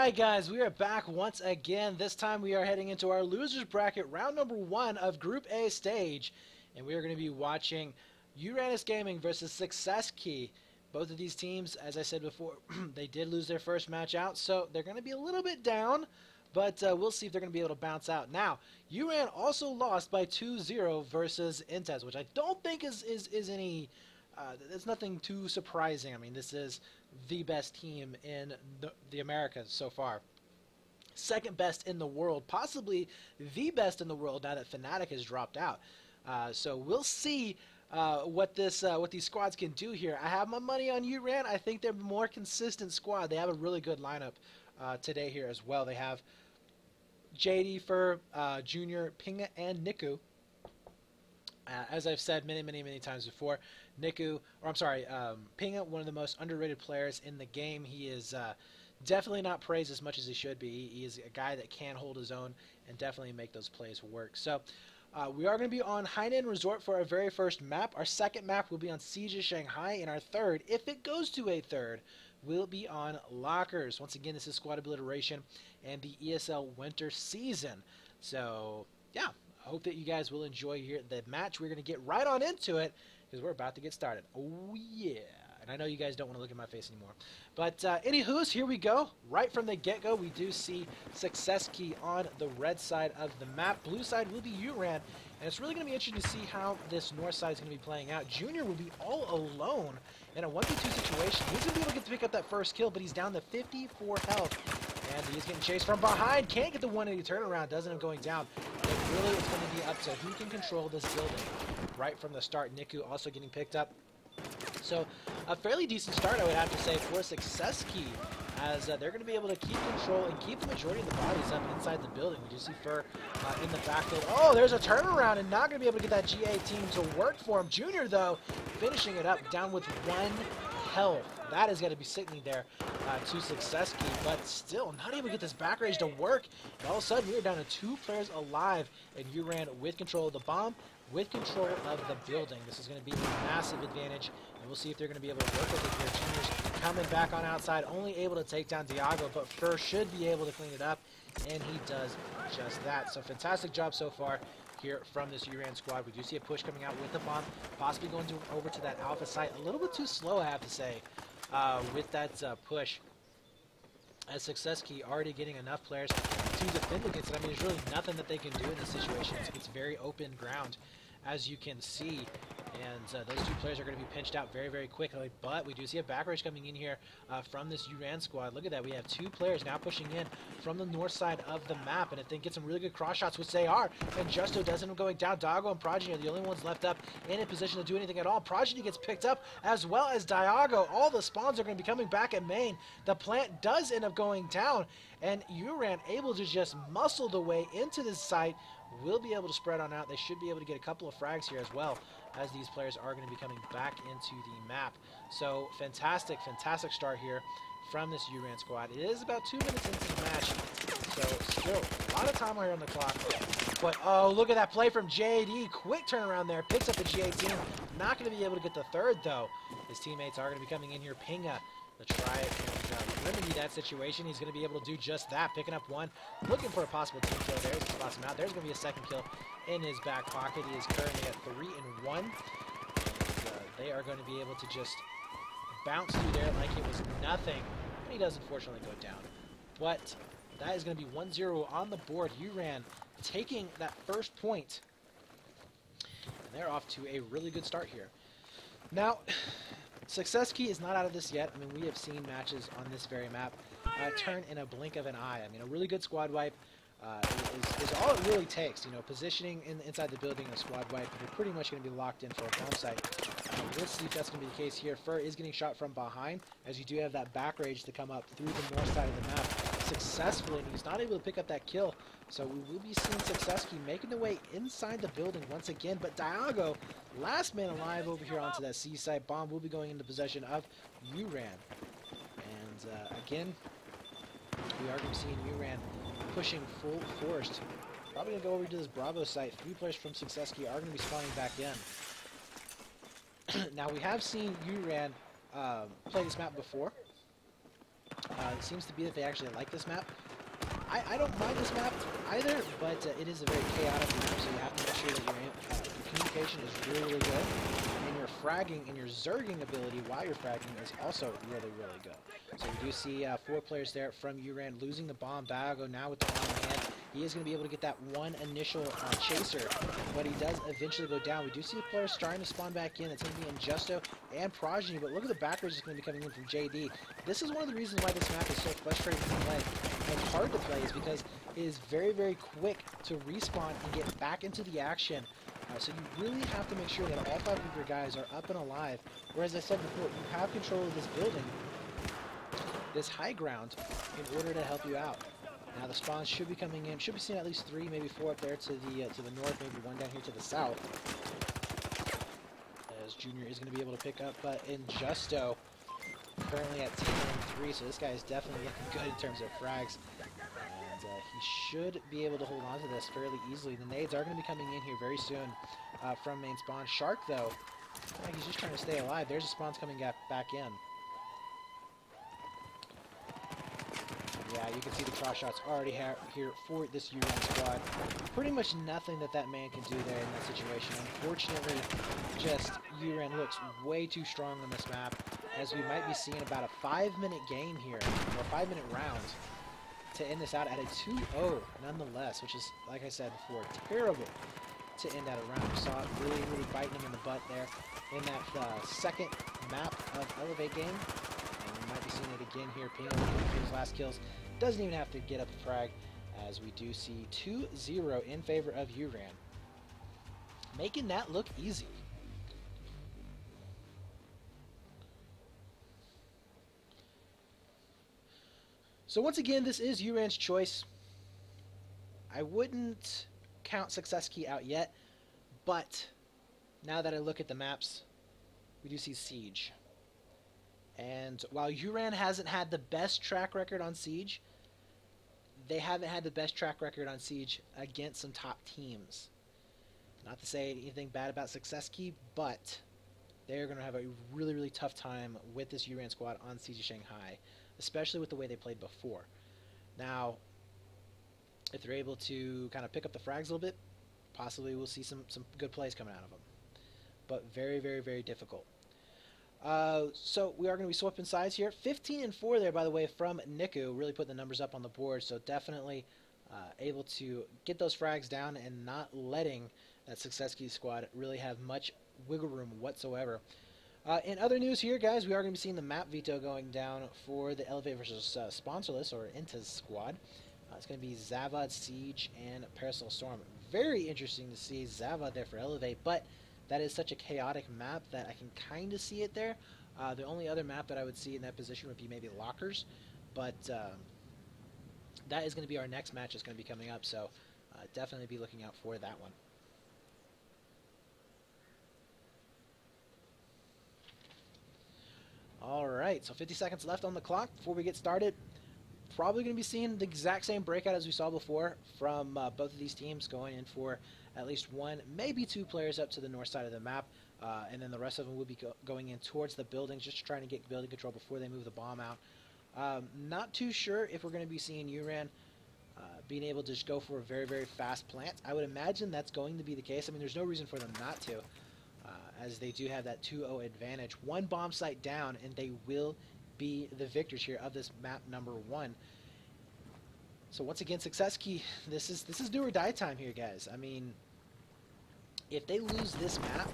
Alright guys, we are back once again. This time we are heading into our losers bracket, round number 1 of Group A stage. And we are going to be watching Uranus Gaming versus Success Key. Both of these teams, as I said before, they did lose their first match out, so they're going to be a little bit down. But we'll see if they're going to be able to bounce out. Now, Uran also lost by 2-0 versus Intez, which I don't think is any... it's nothing too surprising. I mean, this is the best team in the Americas so far. Second best in the world, possibly the best in the world now that Fnatic has dropped out. So we'll see what these squads can do here. I have my money on Uran. I think they're a more consistent squad. They have a really good lineup today here as well. They have JD for Junior, Pinga, and Niku. As I've said many times before, Pinga, one of the most underrated players in the game. He is definitely not praised as much as he should be. He is a guy that can hold his own and definitely make those plays work. So we are going to be on Hainan Resort for our very first map. Our second map will be on Siege of Shanghai, and our third, if it goes to a third, will be on Lockers. Once again, this is Squad Obliteration and the ESL Winter Season. So, yeah. I hope that you guys will enjoy the match. We're going to get right on into it because we're about to get started. Oh, yeah. And I know you guys don't want to look at my face anymore. But anywho's, here we go. Right from the get-go, we do see Success Key on the red side of the map. Blue side will be Uran. And it's really going to be interesting to see how this north side is going to be playing out. Junior will be all alone in a 1v2 situation. He's going to be able to pick up that first kill, but he's down to 54 health. And he's getting chased from behind. Can't get the 180 turnaround. Doesn't end up going down. But really, it's going to be up to who can control this building right from the start. Niku also getting picked up. So a fairly decent start, I would have to say, for Success Key, as they're going to be able to keep control and keep the majority of the bodies up inside the building. We just see Fur in the backfield. Oh, there's a turnaround, and not going to be able to get that GA team to work for him. Junior, though, finishing it up down with 1 health. That is going to be sitting there to Success Key, but still not able to get this back rage to work. And all of a sudden, we are down to 2 players alive, and Uran with control of the bomb, with control of the building. This is going to be a massive advantage, and we'll see if they're going to be able to work with it here. Junior's coming back on outside, only able to take down Diago, but Fur should be able to clean it up, and he does just that. So fantastic job so far here from this Uran squad. We do see a push coming out with the bomb, possibly going over to that alpha site. A little bit too slow, I have to say, with that push. As Success Key already getting enough players to defend against it. I mean, there's really nothing that they can do in this situation. It's very open ground, as you can see. And those 2 players are going to be pinched out very quickly. But we do see a back rush coming in here from this Uran squad. Look at that. We have 2 players now pushing in from the north side of the map. And if they get some really good cross shots, which they are, and Justo doesn't end up going down. Dago and Progeny are the only ones left up in a position to do anything at all. Progeny gets picked up, as well as Diago. All the spawns are going to be coming back at main. The plant does end up going down. And Uran able to just muscle the way into this site. Will be able to spread on out. They should be able to get a couple of frags here as well, as these players are going to be coming back into the map. So fantastic start here from this Uran squad. It is about 2 minutes into the match, so still a lot of time here on the clock. But oh, look at that play from JD. Quick turnaround there, picks up the GA team. Not going to be able to get the third though. His teammates are going to be coming in here. Pinga to try it and remedy that situation. He's going to be able to do just that, picking up 1, looking for a possible team kill. There's the spots him out. There's going to be a second kill in his back pocket. He is currently at 3 and 1. And, they are going to be able to just bounce through there like it was nothing. And he does unfortunately go down. But that is going to be 1-0 on the board. Uran taking that first point. And they're off to a really good start here. Now, Success Key is not out of this yet. I mean, we have seen matches on this very map turn in a blink of an eye. I mean, a really good squad wipe is all it really takes. You know, positioning inside the building, a squad wipe, you're pretty much going to be locked in for a bomb site. Let's see if that's going to be the case here. Fur is getting shot from behind, as you do have that back rage to come up through the north side of the map successfully, and he's not able to pick up that kill. So we will be seeing Success Key making their way inside the building once again. But Diago, last man alive over here onto that seaside bomb, will be going into possession of Uran. And again, we are going to be seeing Uran pushing full force. Probably going to go over to this Bravo site. 3 players from Success Key are going to be spawning back in. Now, we have seen Uran play this map before. It seems to be that they actually like this map. I don't mind this map either, but it is a very chaotic map, so you have to make sure that your communication is really, really good. And your fragging and your zerging ability while you're fragging is also really, really good. So we do see 4 players there from Uran losing the bomb. Bago now with the bomb in hand. He is going to be able to get that one initial chaser, but he does eventually go down. We do see the players starting to spawn back in. It's going to be Injusto and Progeny, but look at the backwards that's going to be coming in from JD. This is one of the reasons why this map is so frustrating to play and hard to play, is because it is very, very quick to respawn and get back into the action. So you really have to make sure that all 5 of your guys are up and alive, where, as I said before, you have control of this building, this high ground, in order to help you out. Now the spawns should be coming in. Should be seeing at least 3, maybe 4 up there to the north, maybe 1 down here to the south. As Junior is going to be able to pick up Injusto, currently at 10-3, so this guy is definitely looking good in terms of frags. And he should be able to hold on to this fairly easily. The nades are going to be coming in here very soon from main spawn. Shark, though, he's just trying to stay alive. There's the spawns coming back in. Yeah, you can see the cross shots already here for this Uran squad. Pretty much nothing that man can do there in that situation. Unfortunately, just Uran looks way too strong on this map, as we might be seeing about a 5-minute game here, or 5-minute round, to end this out at a 2-0 nonetheless, which is, like I said before, terrible to end out a round. We saw it really, really biting him in the butt there in that second map of Elevate game. And we might be seeing it again here. Pingo looking for his last kills. Doesn't even have to get up a frag, as we do see 2-0 in favor of Uran, making that look easy. So once again, this is Uran's choice. I wouldn't count Success Key out yet, but now that I look at the maps, we do see Siege. And while Uran hasn't had the best track record on Siege, they haven't had the best track record on Siege against some top teams. Not to say anything bad about Success Key, but they're going to have a really, really tough time with this Uran squad on Siege of Shanghai, especially with the way they played before. Now, if they're able to kind of pick up the frags a little bit, possibly we'll see some good plays coming out of them. But very, very, very difficult. So we are going to be swapping sides here. 15-4 there, by the way, from Niku. Really putting the numbers up on the board. So definitely able to get those frags down and not letting that Success Key squad really have much wiggle room whatsoever. In other news here, guys, we are going to be seeing the map veto going down for the Elevate versus Sponsorless, or Inta's squad. It's going to be Zavad, Siege, and Parasol Storm. Very interesting to see Zavad there for Elevate, but that is such a chaotic map that I can kind of see it there. The only other map that I would see in that position would be maybe Lockers, but that is going to be our next match that's going to be coming up, so definitely be looking out for that one. Alright, so 50 seconds left on the clock before we get started. Probably going to be seeing the exact same breakout as we saw before from both of these teams, going in for at least 1, maybe 2 players up to the north side of the map, and then the rest of them will be going in towards the buildings, just trying to get building control before they move the bomb out. Not too sure if we're going to be seeing Uran being able to just go for a very, very fast plant. I would imagine that's going to be the case. I mean, there's no reason for them not to, as they do have that 2-0 advantage. 1 bomb site down, and they will be the victors here of this map number 1. So once again, Success Key, this is do or die time here, guys. I mean, if they lose this map,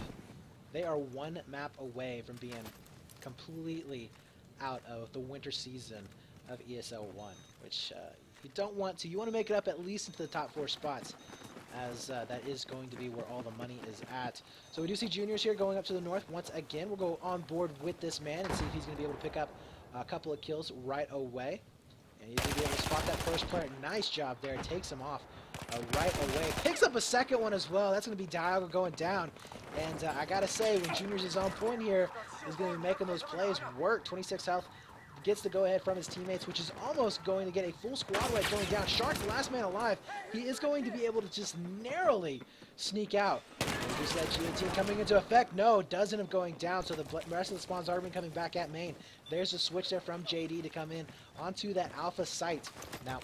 they are 1 map away from being completely out of the winter season of ESL One, which you don't want to. You want to make it up at least into the top 4 spots, as that is going to be where all the money is at. So we do see Juniors here going up to the north. Once again, we'll go on board with this man and see if he's going to be able to pick up a couple of kills right away. And he's going to be able to spot that first player. Nice job there. Takes him off right away. Picks up a second one as well. That's going to be Diago going down. And I got to say, when Juniors is on point here, he's going to be making those plays work. 26 health gets the go-ahead from his teammates, which is almost going to get a full squad wipe going down. Shark, the last man alive. He is going to be able to just narrowly sneak out. Is that guillotine coming into effect? No, doesn't have going down, so the rest of the spawns are coming back at main. There's a switch there from JD to come in onto that alpha site. Now,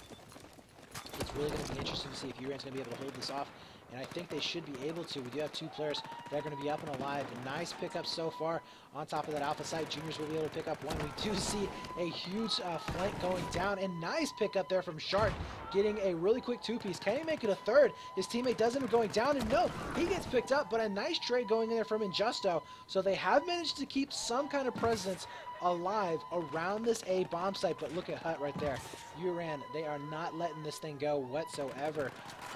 it's really going to be interesting to see if Uran's going to be able to hold this off, and I think they should be able to. We do have 2 players that are going to be up and alive. A nice pickup so far on top of that alpha site. Juniors will be able to pick up 1. We do see a huge flank going down, and nice pickup there from Shark, getting a really quick 2-piece. Can he make it a 3rd? His teammate doesn't end up going down, and no, he gets picked up, but a nice trade going in there from Injusto. So they have managed to keep some kind of presence alive around this A bomb site, but look at Hut right there. Uran, they are not letting this thing go whatsoever,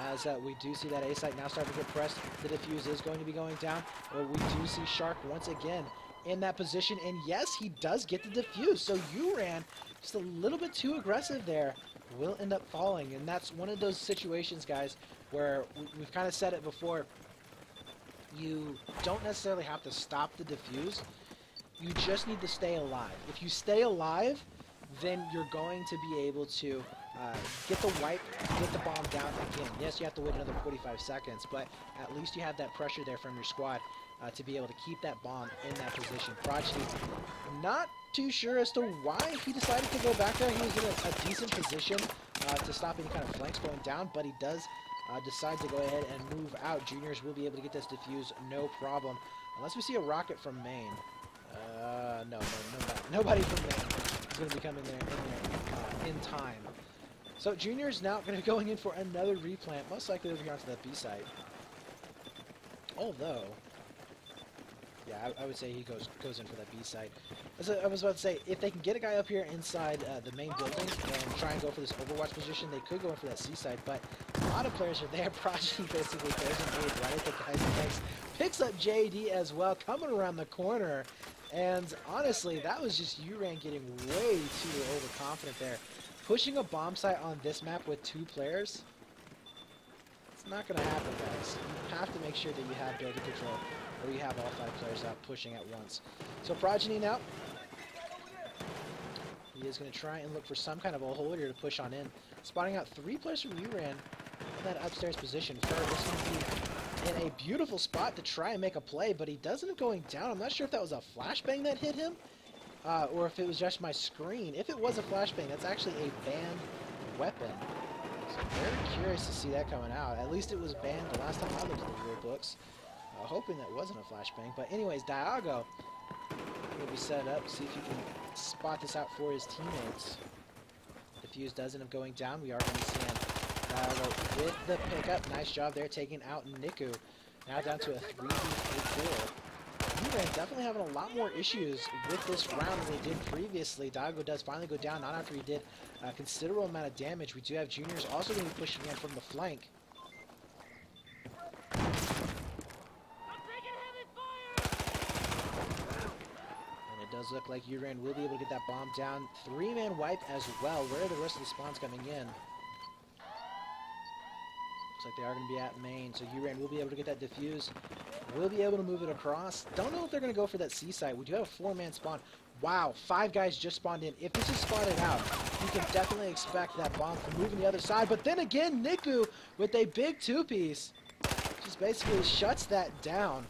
as we do see that A site now starting to get pressed. The defuse is going to be going down, but we do see Shark once again in that position, and yes, he does get the defuse. So Uran, just a little bit too aggressive there, will end up falling, and that's one of those situations, guys, where we've kind of said it before. You don't necessarily have to stop the defuse. You just need to stay alive. If you stay alive, then you're going to be able to get the wipe, get the bomb down again. Yes, you have to wait another 45 seconds, but at least you have that pressure there from your squad to be able to keep that bomb in that position. Prodigy, not too sure as to why he decided to go back there. He was in a decent position to stop any kind of flanks going down, but he does decide to go ahead and move out. Juniors will be able to get this defuse, no problem. Unless we see a rocket from main. No, nobody from main is going to be coming there in time. So Junior's now going to be going in for another replant, most likely over here onto that B site. Although, yeah, I would say he goes in for that B site. As I was about to say, if they can get a guy up here inside the main building and try and go for this Overwatch position, they could go in for that C site, but a lot of players are there. Prodigy basically goes and aids right at the guy's face. Picks up JD as well, coming around the corner. And honestly, that was just Uran getting way too overconfident there. Pushing a bomb site on this map with 2 players, it's not going to happen, guys. You have to make sure that you have building control, or you have all 5 players out pushing at once. So Progeny now, he is going to try and look for some kind of a hole here to push on in. Spotting out 3 players from Uran in that upstairs position. Ferg is going to be in a beautiful spot to try and make a play, but he does end up going down. I'm not sure if that was a flashbang that hit him, or if it was just my screen. If it was a flashbang, that's actually a banned weapon. So very curious to see that coming out. At least it was banned the last time I looked at the rule books. Hoping that wasn't a flashbang. But anyways, Diago will be set up. See if he can spot this out for his teammates. The fuse does end up going down. We are going to see him with the pickup. Nice job there, taking out Niku. Now down to a 3v4. Uran definitely having a lot more issues with this round than they did previously. Diago does finally go down, not after he did a considerable amount of damage. We do have Juniors also going to be pushing in from the flank. And it does look like Uran will be able to get that bomb down. 3-man wipe as well. Where are the rest of the spawns coming in? Looks like they are going to be at main, so Uran will be able to get that defuse. Will be able to move it across. Don't know if they're going to go for that C site. We do have a 4-man spawn. Wow, 5 guys just spawned in. If this is spotted out, you can definitely expect that bomb to move on the other side. But then again, Niku with a big 2-piece just basically shuts that down.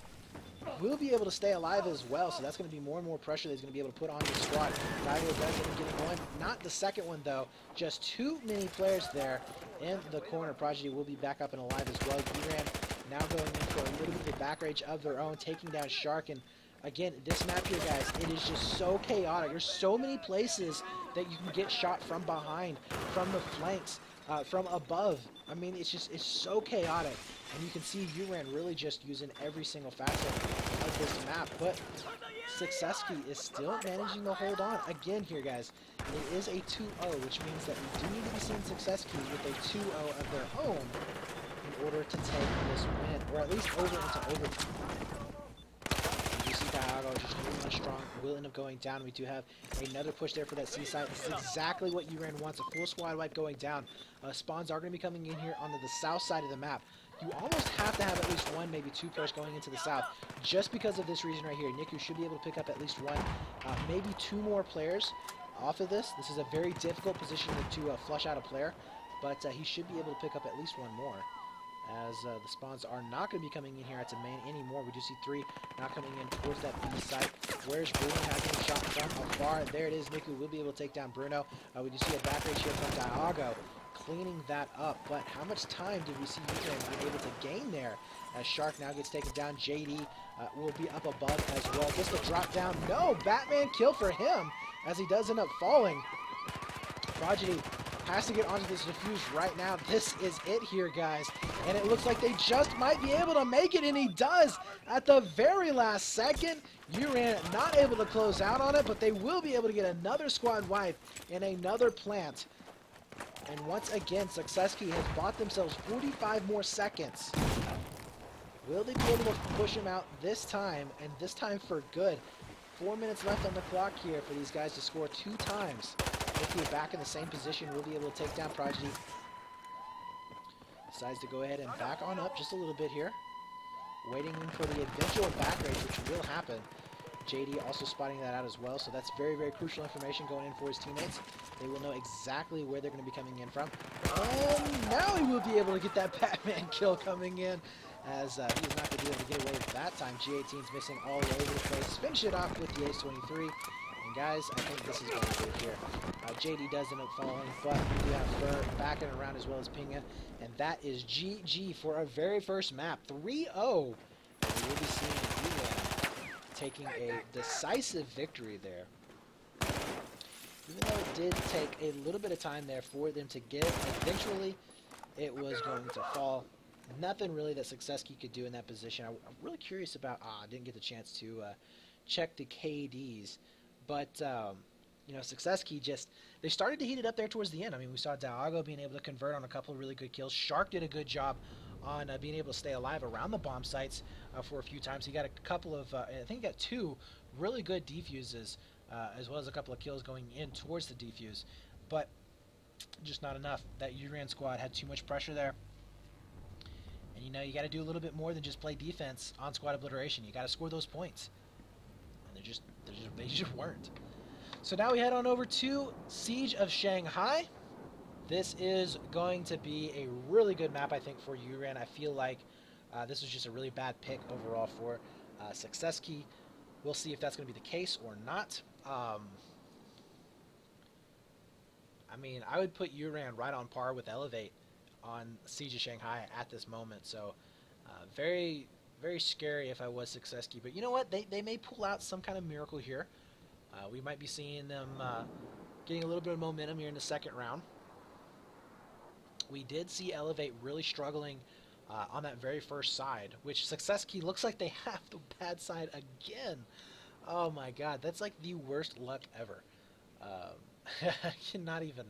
Will be able to stay alive as well, so that's going to be more and more pressure that he's going to be able to put on his squad. Diago does end up getting one. Not the second one, though. Just too many players there in the corner. Prodigy will be back up and alive as well. Uran now going in for a little bit of the back rage of their own, taking down Shark. And again, this map here, guys, it is just so chaotic. There's so many places that you can get shot from behind, from the flanks, from above. I mean, it's so chaotic. And you can see Uran really just using every single facet of this map. But Successkey is still managing to hold on. Again here, guys, it is a 2-0, which means that we do need to be seeing Successkey with a 2-0 of their own in order to take this win, or at least over into overtime. You see Diago just really much strong, will end up going down. We do have another push there for that C site. This is exactly what Uran wants, a full squad wipe going down. Spawns are going to be coming in here onto the south side of the map. You almost have to have at least 1, maybe 2 players going into the south, just because of this reason right here. Niku should be able to pick up at least 1, maybe 2 more players off of this. This is a very difficult position to flush out a player, but he should be able to pick up at least one more, as the spawns are not going to be coming in here at the main anymore. We do see 3 not coming in towards that B site. Where's Bruno having a shot from afar? There it is. Niku will be able to take down Bruno. We do see a back rage here from Diago, cleaning that up. But how much time did we see Uran unable to gain there? As Shark now gets taken down. JD will be up above as well. Just a drop down. No, Batman kill for him, as he does end up falling. Prodigy has to get onto this defuse right now. This is it here, guys. And it looks like they just might be able to make it, and he does at the very last second. Uran not able to close out on it, but they will be able to get another squad wipe and another plant. And once again, Successkey has bought themselves 45 more seconds. Will they be able to push him out this time, and this time for good? 4 minutes left on the clock here for these guys to score 2 times. If we're back in the same position, we'll be able to take down Prodigy. Decides to go ahead and back on up just a little bit here. Waiting for the eventual back rage, which will happen. JD also spotting that out as well, so that's very, very crucial information going in for his teammates. They will know exactly where they're going to be coming in from. And now he will be able to get that Batman kill coming in, as he's not going to be able to get away with that time. G18's missing all over the place. Finish it off with the Ace-23. And guys, I think this is going to be here. JD does end up falling, but we do have Fur backing around as well as Pinga. And that is GG for our very first map. 3-0. We will be seeing Uran taking a decisive victory there. Even though it did take a little bit of time there for them to get, eventually it was going to fall. Nothing really that Successkey could do in that position. I'm really curious about, I didn't get the chance to check the KDs, but you know, Successkey just, they started to heat it up there towards the end. I mean, we saw Diago being able to convert on a couple of really good kills. Shark did a good job on being able to stay alive around the bomb sites for a few times. He got a couple of, I think he got 2 really good defuses, as well as a couple of kills going in towards the defuse, but just not enough. That Uran squad had too much pressure there. And you know, you got to do a little bit more than just play defense on squad obliteration. You got to score those points, and they just weren't. So now we head on over to Siege of Shanghai. This is going to be a really good map, I think, for Uran. I feel like this was just a really bad pick overall for Successkey. We'll see if that's going to be the case or not. I mean, I would put Uran right on par with Elevate on Siege of Shanghai at this moment. So very, very scary if I was Successkey. But you know what? They may pull out some kind of miracle here. We might be seeing them getting a little bit of momentum here in the second round. We did see Elevate really struggling on that very first side, which Successkey looks like they have the bad side again. Oh my god, that's like the worst luck ever. I cannot even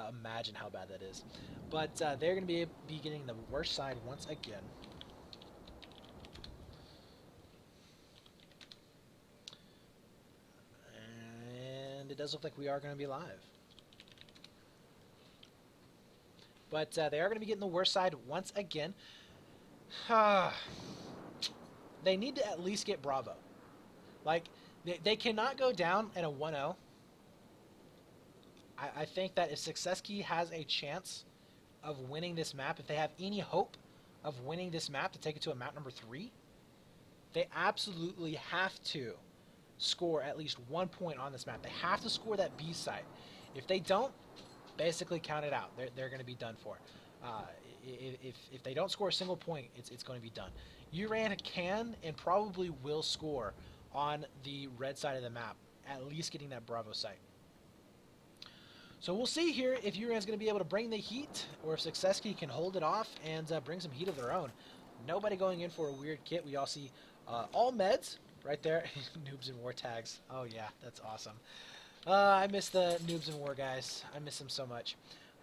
imagine how bad that is. But they're going to be getting the worst side once again. And it does look like we are going to be live. But they are going to be getting the worst side once again. They need to at least get Bravo. Like, they cannot go down at a 1-0. I think that if Successkey has a chance of winning this map, if they have any hope of winning this map to take it to a map number 3, they absolutely have to score at least 1 point on this map. They have to score that B side. If they don't, basically count it out. They're going to be done for. If they don't score a single point, it's going to be done. Uran can and probably will score on the red side of the map, at least getting that Bravo site. So we'll see here if Uran's going to be able to bring the heat, or if Successkey can hold it off and bring some heat of their own. Nobody going in for a weird kit. We all see all meds right there. Noobs and War tags. Oh yeah, that's awesome. I miss the Noobs and War guys. I miss them so much.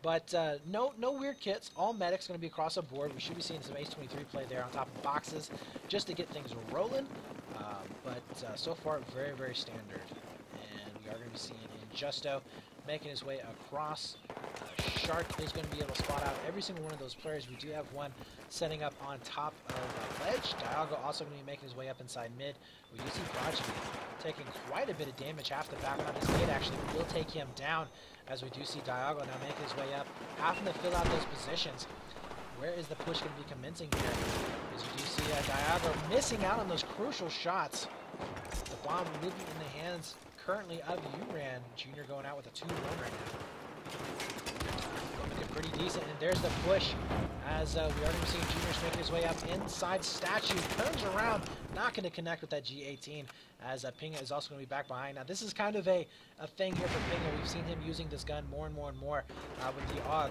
But no weird kits. All medics going to be across the board. We should be seeing some Ace-23 play there on top of boxes just to get things rolling. But so far, very, very standard. And we are going to be seeing Injusto making his way across. Shark is going to be able to spot out every single one of those players. We do have one setting up on top of a ledge. Diago also going to be making his way up inside mid. We do see Prodigy taking quite a bit of damage. Half the back on his nade actually will take him down, as we do see Diago now making his way up, having to fill out those positions. Where is the push going to be commencing here? As you do see Diago missing out on those crucial shots. The bomb will be in the hands currently of Uran. Junior going out with a 2-1 right now. Looking pretty decent, and there's the push as we are going to be seeing Junior's making his way up inside Statue. Turns around, not going to connect with that G18 as Pinga is also going to be back behind. Now this is kind of a thing here for Pinga. We've seen him using this gun more and more and more with the AUG.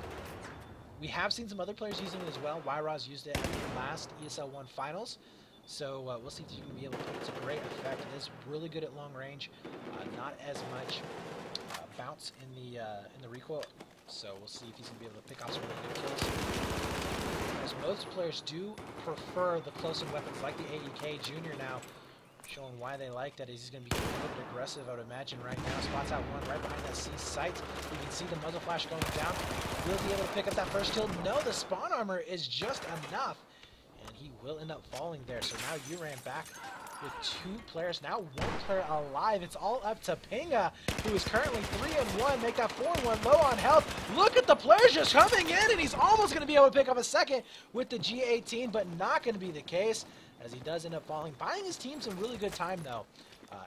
We have seen some other players using it as well. Wyroz used it at the last ESL One finals. So we'll see if he's going to be able to put it to great effect. It is really good at long range. Not as much bounce in the recoil. So we'll see if he's going to be able to pick off some really good kills. As most players do prefer the close-in weapons like the AEK. Junior now showing why they like that is he's going to be a little bit aggressive, I would imagine, right now. Spots out one right behind that C site. You can see the muzzle flash going down. Will be able to pick up that first kill. No, the spawn armor is just enough. And he will end up falling there. So now Uran back with 2 players. Now 1 player alive. It's all up to Pinga, who is currently 3-1. Make that 4-1 low on health. Look at the players just coming in, and he's almost going to be able to pick up a second with the G18, but not going to be the case, as he does end up falling. Buying his team some really good time, though.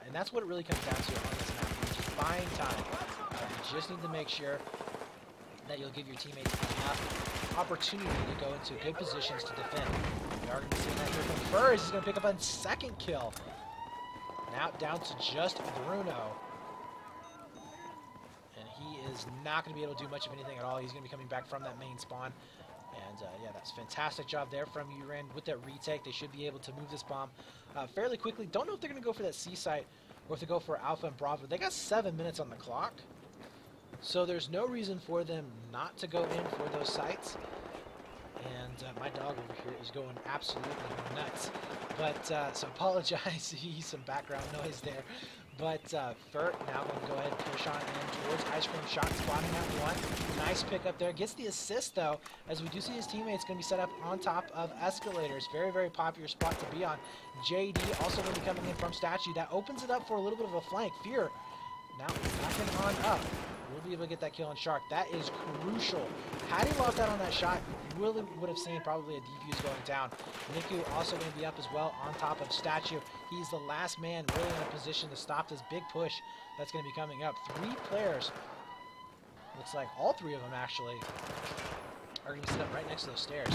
And that's what it really comes down to on this map. You're just buying time. You just need to make sure that you'll give your teammates enough opportunity to go into good positions to defend. We are going to be seeing that here from Furs. He's going to pick up a second kill. Now down to just Bruno. And he is not going to be able to do much of anything at all. He's going to be coming back from that main spawn. And yeah, that's a fantastic job there from Uran with that retake. They should be able to move this bomb fairly quickly. Don't know if they're going to go for that C site or if they go for Alpha and Bravo. They got 7 minutes on the clock. So there's no reason for them not to go in for those sites. And my dog over here is going absolutely nuts. But, so apologize, he's some background noise there. But Furt now going to go ahead and push on in towards Ice Cream Shot, spotting that one. Nice pick up there. Gets the assist, though, as we do see his teammates going to be set up on top of escalators. Very, very popular spot to be on. JD also going to be coming in from Statue. That opens it up for a little bit of a flank. Fear now knocking on up. We'll be able to get that kill on Shark. That is crucial. Had he lost out on that shot, you really would have seen probably a defuse going down. Niku also going to be up as well on top of Statue. He's the last man really in a position to stop this big push that's going to be coming up. 3 players, looks like all 3 of them actually, are going to be set up right next to those stairs.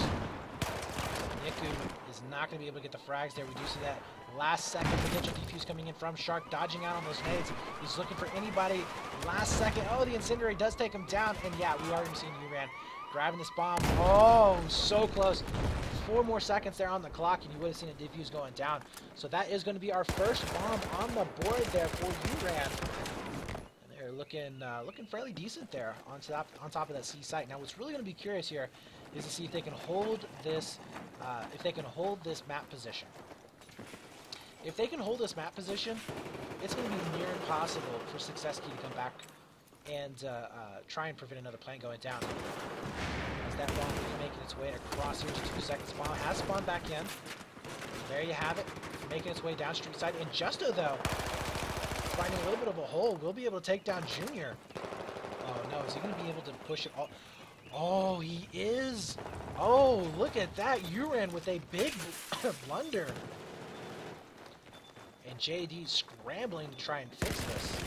Niku is not going to be able to get the frags there. We do see that last second potential defuse coming in from Shark, dodging out on those nades. He's looking for anybody. Last second. Oh, the incendiary does take him down. And yeah, we are going to see Uran grabbing this bomb. Oh, so close. 4 more seconds there on the clock, and you would have seen a defuse going down. So that is going to be our first bomb on the board there for Uran. And they're looking fairly decent there on top of that C site. Now, what's really going to be curious here is to see if they can hold this map position. If they can hold this map position, it's going to be near impossible for Success Key to come back and try and prevent another plane going down. As that bomb will be making its way across here, 2 seconds. Bomb has spawned back in. There you have it, making its way down street side. And Justo, though, finding a little bit of a hole, will be able to take down Junior. Oh no, is he going to be able to push it all? Oh, he is. Oh, look at that. Uran with a big blunder. And JD scrambling to try and fix this.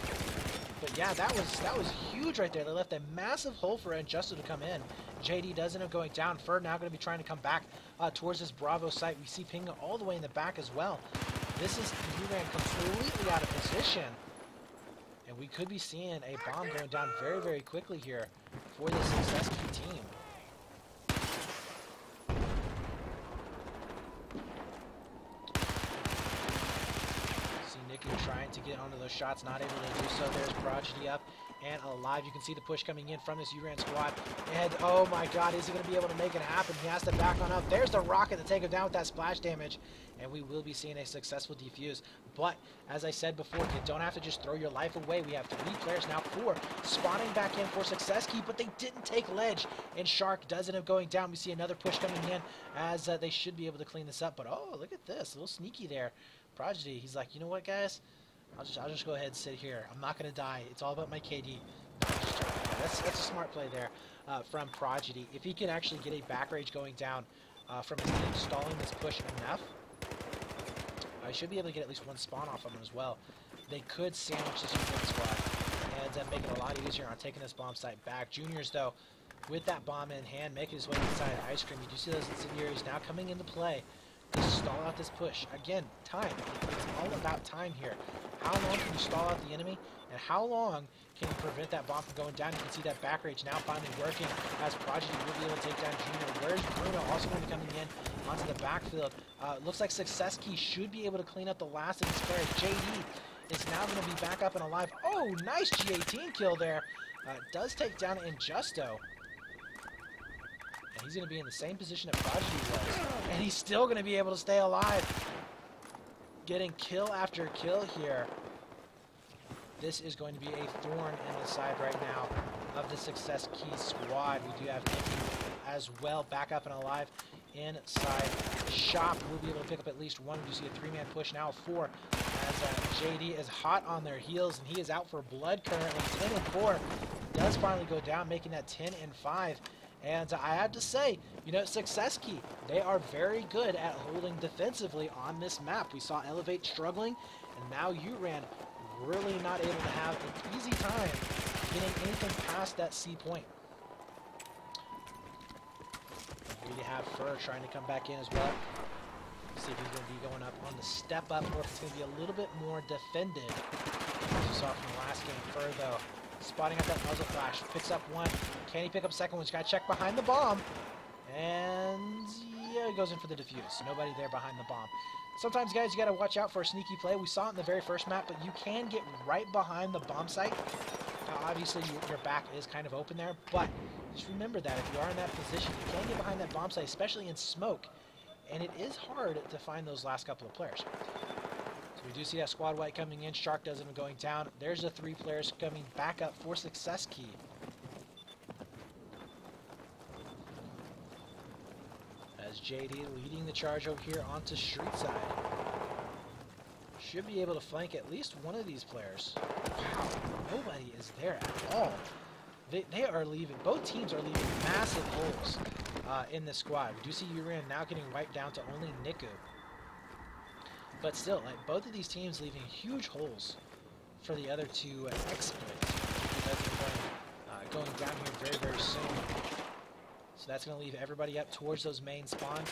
But yeah, that was huge right there. They left a massive hole for Injusto to come in. JD does end up going down. Fur now going to be trying to come back towards this Bravo site. We see Pinga all the way in the back as well. This is Uran completely out of position. And we could be seeing a bomb going down very, very quickly here for the Success Key team. See Niku trying to get onto those shots, not able to do so. There's Prodigy up and alive. You can see the push coming in from this Uran squad. And, oh my god, is he going to be able to make it happen? He has to back on up. There's the rocket to take him down with that splash damage. And we will be seeing a successful defuse. But, as I said before, you don't have to just throw your life away. We have 3 players now, 4, spawning back in for success key, but they didn't take ledge. And Shark does end up going down. We see another push coming in as they should be able to clean this up. But, oh, look at this. A little sneaky there. Prodigy, he's like, you know what, guys? I'll just go ahead and sit here. I'm not going to die. It's all about my KD. That's a smart play there from Prodigy. If he can actually get a back rage going down from his team stalling this push enough, I should be able to get at least 1 spawn off of him as well. They could sandwich this Uran squad and make it a lot easier on taking this bomb site back. Juniors, though, with that bomb in hand, making his way inside Ice Cream. You do see those incendiaries now coming into play to stall out this push. Again, time. It's all about time here. How long can you stall out the enemy, and how long can you prevent that bomb from going down? You can see that back rage now finally working as Prodigy will be able to take down Junior. Where's Bruno also going to be coming in onto the backfield? Looks like Success Key should be able to clean up the last of his players. JD is now going to be back up and alive. Oh, nice G18 kill there. Does take down Injusto. And he's going to be in the same position that Prodigy was. And he's still going to be able to stay alive. Getting kill after kill here. This is going to be a thorn in the side right now of the Success Key squad. We do have Nicky as well, back up and alive inside shop. We'll be able to pick up at least 1. You see a 3-man push now, 4, as JD is hot on their heels, and he is out for blood currently. 10 and 4 does finally go down, making that 10 and 5. And I have to say, you know, Success Key, they are very good at holding defensively on this map. We saw Elevate struggling, and now Uran really not able to have an easy time getting anything past that C point. Here you have Fur trying to come back in as well. See if he's going to be going up on the step up, or if it's going to be a little bit more defended. As you saw from the last game, Fur though, spotting up that muzzle flash, picks up 1. Can he pick up 2nd one? He's got to check behind the bomb. And yeah, he goes in for the defuse. Nobody there behind the bomb. Sometimes, guys, you got to watch out for a sneaky play. We saw it in the very first map, but you can get right behind the bomb site. Now, obviously, your back is kind of open there, but just remember that if you are in that position, you can get behind that bomb site, especially in smoke. And it is hard to find those last couple of players. So we do see that squad white coming in. Shark does end up going down. There's the 3 players coming back up for Success Key. As JD leading the charge over here onto street side. Should be able to flank at least one of these players. Wow, nobody is there at all. They are leaving, both teams are leaving massive holes in this squad. We do see Uran now getting wiped down to only Niku. But still, like, both of these teams leaving huge holes for the other to exploit. Going down here very, very soon. So that's going to leave everybody up towards those main spawn.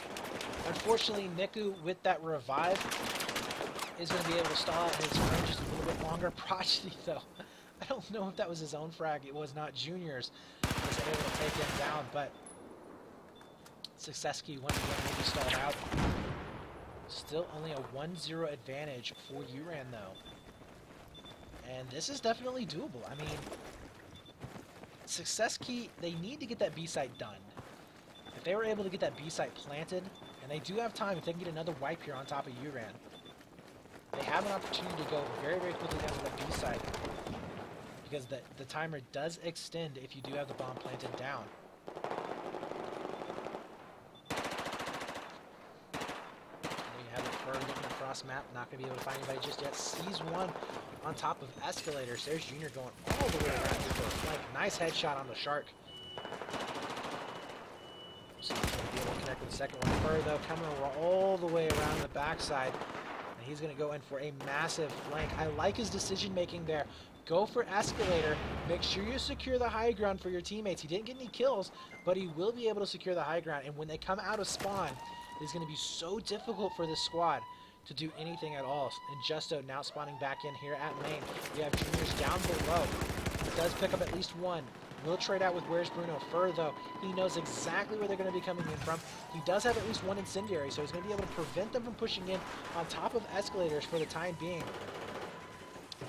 Unfortunately, Niku, with that revive, is going to be able to stall out his friend just a little bit longer. Prodigy, though, I don't know if that was his own frag. It was not. Juniors was able to take him down, but Success Key once again will be stalled out. Still only a 1-0 advantage for Uran, though. And this is definitely doable. I mean, Success Key, they need to get that B site done. If they were able to get that B site planted, and they do have time if they can get another wipe here on top of Uran, they have an opportunity to go very, very quickly down to that B site. Because the timer does extend if you do have the bomb planted down. Looking across map, not going to be able to find anybody just yet. Sees 1 on top of escalators. There's Junior going all the way around here for a flank. Nice headshot on the Shark. So he's going to be able to connect with the 2nd one. Fur, though, coming all the way around the backside. And he's going to go in for a massive flank. I like his decision making there. Go for escalator. Make sure you secure the high ground for your teammates. He didn't get any kills, but he will be able to secure the high ground. And when they come out of spawn, it's going to be so difficult for this squad to do anything at all. And Justo now spawning back in here at main. We have Juniors down below. He does pick up at least 1. Will trade out with Where's Bruno. Fur, though, he knows exactly where they're going to be coming in from. He does have at least 1 incendiary, so he's going to be able to prevent them from pushing in on top of escalators for the time being.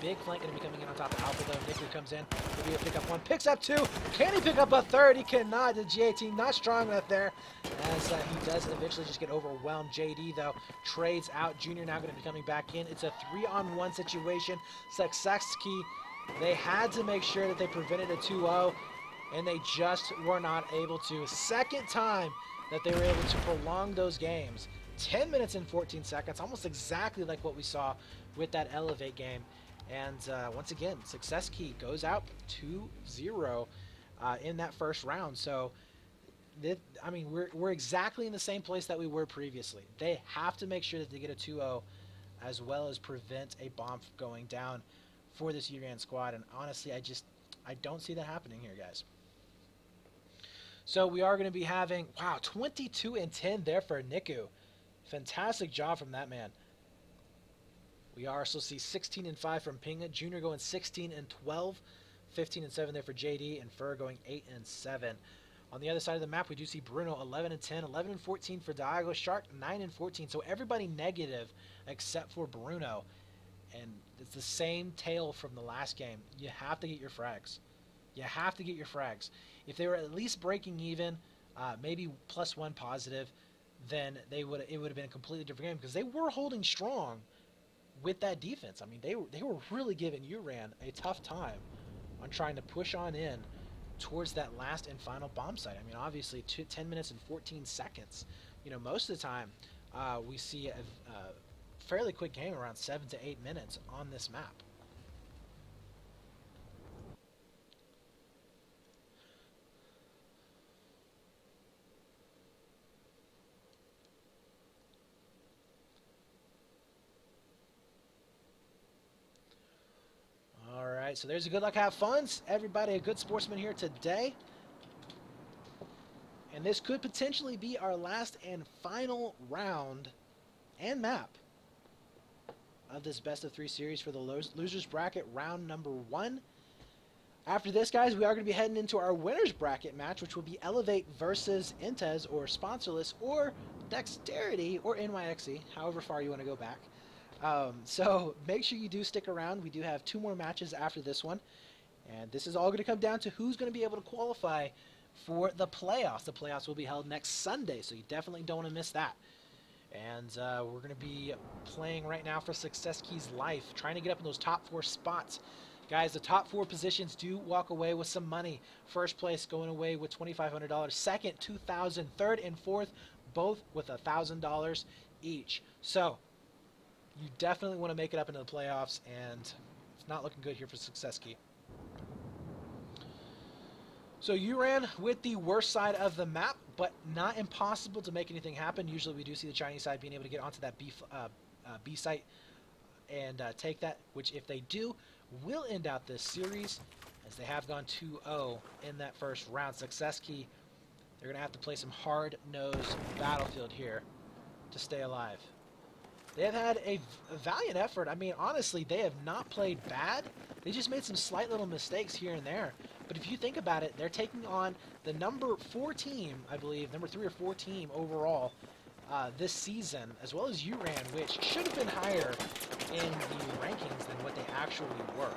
Big flank going to be coming in on top of Alpha, though. Niku comes in. Will be able to pick up one. Picks up two. Can he pick up a third? He cannot. The G18 not strong enough there, as he does eventually just get overwhelmed. JD, though, trades out. Junior now going to be coming back in. It's a 3-on-1 situation. Successki, they had to make sure that they prevented a 2-0, and they just were not able to. Second time that they were able to prolong those games. 10 minutes and 14 seconds, almost exactly like what we saw with that Elevate game. And once again, Success Key goes out 2-0 in that first round. So, I mean, we're exactly in the same place that we were previously. They have to make sure that they get a 2-0 as well as prevent a bomb going down for this Uran squad. And honestly, I don't see that happening here, guys. So we are going to be having, wow, 22 and 10 there for Niku. Fantastic job from that man. We also see 16 and 5 from Pinga. Junior going 16 and 12. 15 and 7 there for JD. And Fur going 8 and 7. On the other side of the map, we do see Bruno 11 and 10. 11 and 14 for Diago. Shark 9 and 14. So everybody negative except for Bruno. And it's the same tale from the last game. You have to get your frags. You have to get your frags. If they were at least breaking even, maybe +1 positive, then it would have been a completely different game, because they were holding strong with that defense. I mean, they were really giving Uran a tough time on trying to push on in towards that last and final bomb site. I mean, obviously, 10 minutes and 14 seconds. You know, most of the time, we see a fairly quick game, around 7 to 8 minutes on this map. Alright, so there's a good luck, have fun. Everybody, a good sportsman here today. And this could potentially be our last and final round and map of this best-of-3 series for the losers bracket, round number 1. After this, guys, we are going to be heading into our winners bracket match, which will be Elevate versus Intez, or Sponsorless, or Dexterity, or NYXE, however far you want to go back. So make sure you do stick around. We do have 2 more matches after this one, and this is all going to come down to who's going to be able to qualify for the playoffs. The playoffs will be held next Sunday, so you definitely don't want to miss that. And we're going to be playing right now for Success Key's life, trying to get up in those top 4 spots. Guys, the top 4 positions do walk away with some money. First place going away with $2,500. Second, $2,000. Third and fourth, both with $1,000 each. So you definitely want to make it up into the playoffs, and it's not looking good here for Success Key. So you ran with the worst side of the map, but not impossible to make anything happen. Usually we do see the Chinese side being able to get onto that B site and take that, which if they do, will end out this series, as they have gone 2-0 in that first round. Success Key, they're going to have to play some hard-nosed battlefield here to stay alive. They have had a valiant effort. I mean, honestly, they have not played bad. They just made some slight little mistakes here and there. But if you think about it, they're taking on the number 4 team, I believe, number 3 or 4 team overall this season, as well as Uran, which should have been higher in the rankings than what they actually were.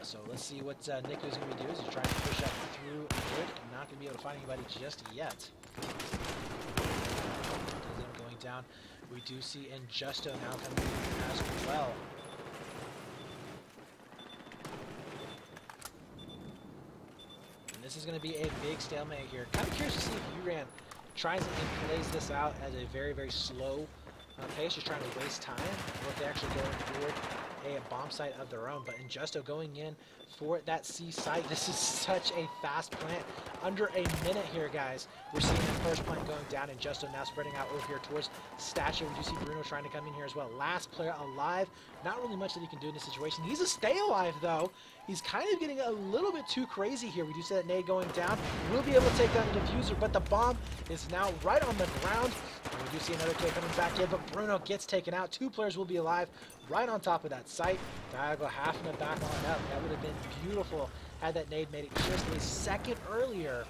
So let's see what Nico's going to do. Is he's trying to push up through wood. Not going to be able to find anybody just yet. Going down. We do see Injusto now coming in as well. And this is going to be a big stalemate here. Kind of curious to see if Uran tries and plays this out at a very, very slow pace, just trying to waste time, or if they actually go forward a bomb site of their own. But Injusto going in for that C site. This is such a fast plant. Under a minute here, guys. We're seeing the first plant going down, and Justo now spreading out over here towards Statue. We do see Bruno trying to come in here as well. Last player alive. Not really much that he can do in this situation. He's a stay alive, though. He's kind of getting a little bit too crazy here. We do see that nade going down. We'll be able to take down the diffuser, but the bomb is now right on the ground. And we do see another kill coming back in, but Bruno gets taken out. 2 players will be alive right on top of that site. Diago having to back on up. That would have been beautiful had that nade made it just a second earlier.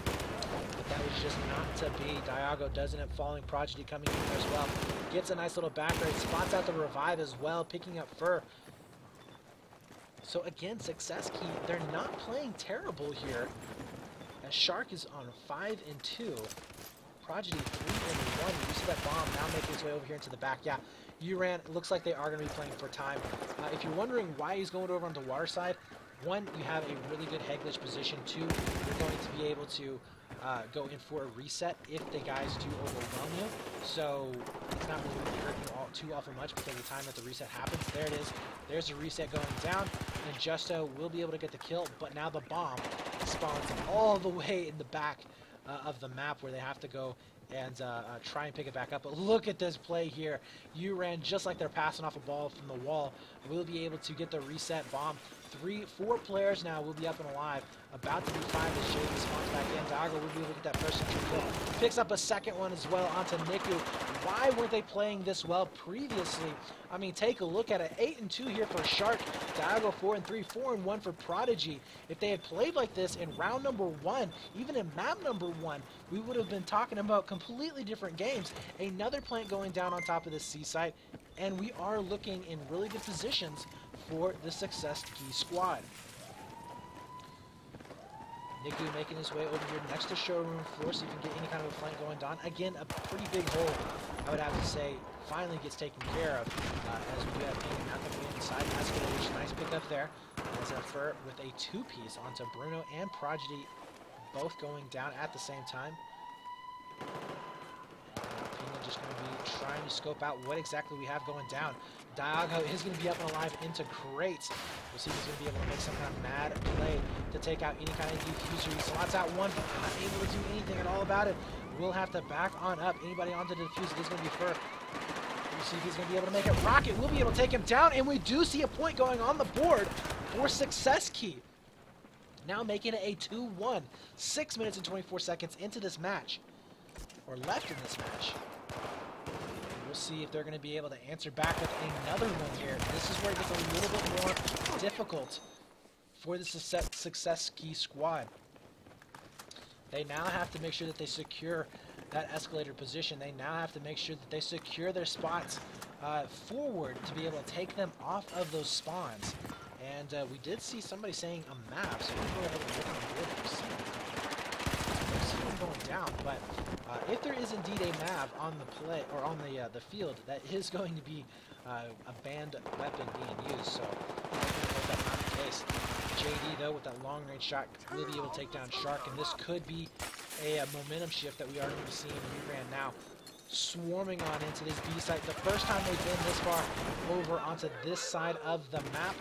But that was just not to be. Diago does end up falling. Prodigy coming in here as well. Gets a nice little back rate. Spots out the revive as well, picking up Fur. So again, Success Key, they're not playing terrible here. As Shark is on 5-2. Prodigy 3-1. You see that bomb now making its way over here into the back. Yeah, Uran, it looks like they are going to be playing for time. If you're wondering why he's going over on the water side, one, you have a really good head glitch position. Two, you're going to be able to go in for a reset if the guys do overwhelm you. So it's not really hurting you all too awful much because the time that the reset happens, there it is. There's the reset going down, and Justo will be able to get the kill, but now the bomb spawns all the way in the back of the map where they have to go and try and pick it back up. But look at this play here. Uran, just like they're passing off a ball from the wall, will be able to get the reset bomb. 4 players now will be up and alive. About to be 5 as Shady spawns back in. Dago will be able to get that first kill. Picks up a second one as well onto Niku. Why weren't they playing this well previously? I mean, take a look at it. 8-2 here for Shark. Dago 4-3, 4-1 for Prodigy. If they had played like this in round number 1, even in map number 1, we would have been talking about completely different games. Another plant going down on top of this C site, and we are looking in really good positions for the Success Key squad. Niku making his way over here next to showroom floor so you can get any kind of a flank going down. Again, a pretty big hole, I would have to say, finally gets taken care of as we do have Ping now coming inside. Escalation, nice pick up there. As a Fur with a 2-piece onto Bruno and Prodigy, both going down at the same time. Ping just going to be trying to scope out what exactly we have going down. Dago is going to be up and alive into Crate. We'll see if he's going to be able to make some kind of mad play to take out any kind of diffuser. He slots out one, but not able to do anything at all about it. We'll have to back on up. Anybody onto the diffuser, this is going to be Fur. We'll see if he's going to be able to make it. Rocket will be able to take him down, and we do see a point going on the board for Success Key. Now making it a 2-1. 6 minutes and 24 seconds into this match, or left in this match. We'll see if they're going to be able to answer back with another one here. This is where it gets a little bit more difficult for the Success Key squad. They now have to make sure that they secure that escalator position. They now have to make sure that they secure their spots forward to be able to take them off of those spawns. And we did see somebody saying a map, so we'll go ahead and look on the board and see going down. But if there is indeed a map on the play or on the field, that is going to be a banned weapon being used. So if that's not the case, JD though with that long range shot will be able to take down Shark, and this could be a momentum shift that we are going to be seeing. Uran now swarming on into this B site. The first time they've been this far over onto this side of the map.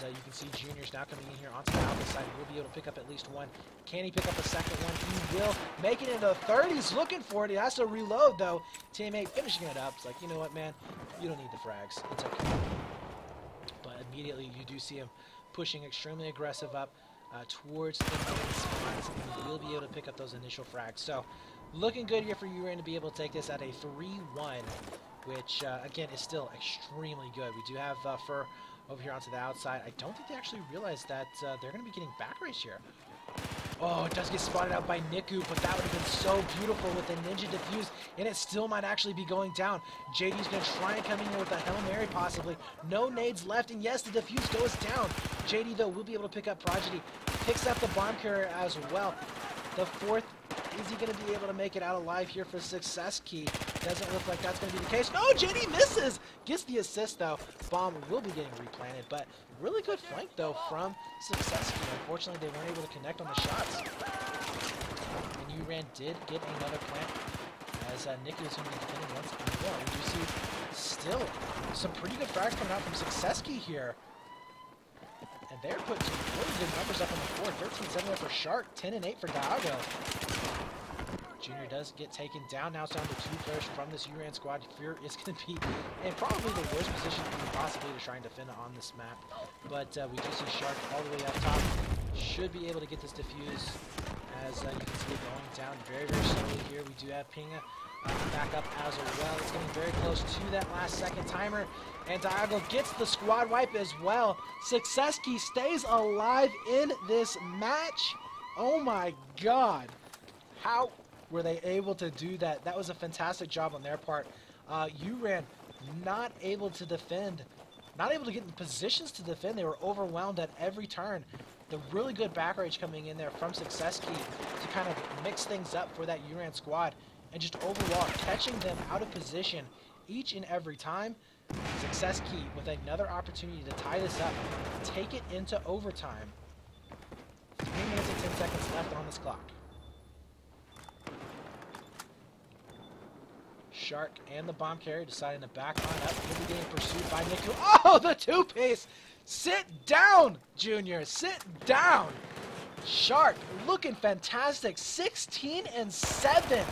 And you can see Junior's now coming in here onto the alpha side. He'll be able to pick up at least one. Can he pick up a second one? He will. Make it into the third. He's looking for it. He has to reload, though. Teammate finishing it up. It's like, you know what, man? You don't need the frags. It's okay. But immediately you do see him pushing extremely aggressive up towards the main spots. And he will be able to pick up those initial frags. So looking good here for Uran to be able to take this at a 3-1, which, again, is still extremely good. We do have Fur over here onto the outside. I don't think they actually realize that they're going to be getting back race here. Oh, it does get spotted out by Niku, but that would have been so beautiful with the Ninja Diffuse, and it still might actually be going down. JD's going to try and come in here with a Hail Mary possibly. No nades left, and yes, the Diffuse goes down. JD, though, will be able to pick up Prodigy. Picks up the bomb carrier as well. The fourth, is he going to be able to make it out alive here for Success Key? Doesn't look like that's going to be the case. No, JD misses! Gets the assist, though. Bomb will be getting replanted, but really good flank, though, from Success Key. Unfortunately, they weren't able to connect on the shots. And Uran did get another plant, as Niku is going to be defending once more. We do see still some pretty good frags coming out from Success Key here. And they're putting some really good numbers up on the board. 13-7 for Shark, 10-8 for Dago. Junior does get taken down. Now it's down to 2 players from this Uran squad. Fear is going to be in probably the worst position possibly to try and defend on this map. But we do see Shark all the way up top. Should be able to get this diffuse as you can see it going down very, very slowly here. We do have Pinga back up as well. It's getting very close to that last second timer. And Dago gets the squad wipe as well. Success Key stays alive in this match. Oh my god. How were they able to do that? That was a fantastic job on their part. Uran not able to defend not able to get in positions to defend. They were overwhelmed at every turn. The really good back rage coming in there from Success Key to kind of mix things up for that Uran squad, and just overall catching them out of position each and every time. Success Key with another opportunity to tie this up, take it into overtime. 3 minutes and 10 seconds left on this clock. Shark and the bomb carrier deciding to back on up. He'll be being pursued by Niku. Oh, the two-piece! Sit down, Junior. Sit down. Shark looking fantastic. 16 and 7.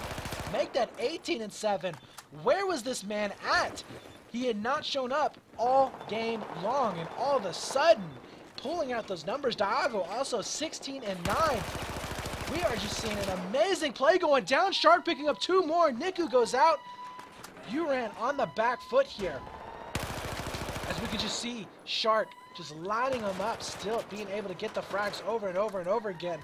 Make that 18 and 7. Where was this man at? He had not shown up all game long, and all of a sudden, pulling out those numbers. Daago also 16 and 9. We are just seeing an amazing play going down. Shark picking up 2 more. Niku goes out. Uran on the back foot here. As we can just see Shark just lining them up, still being able to get the frags over and over and over again.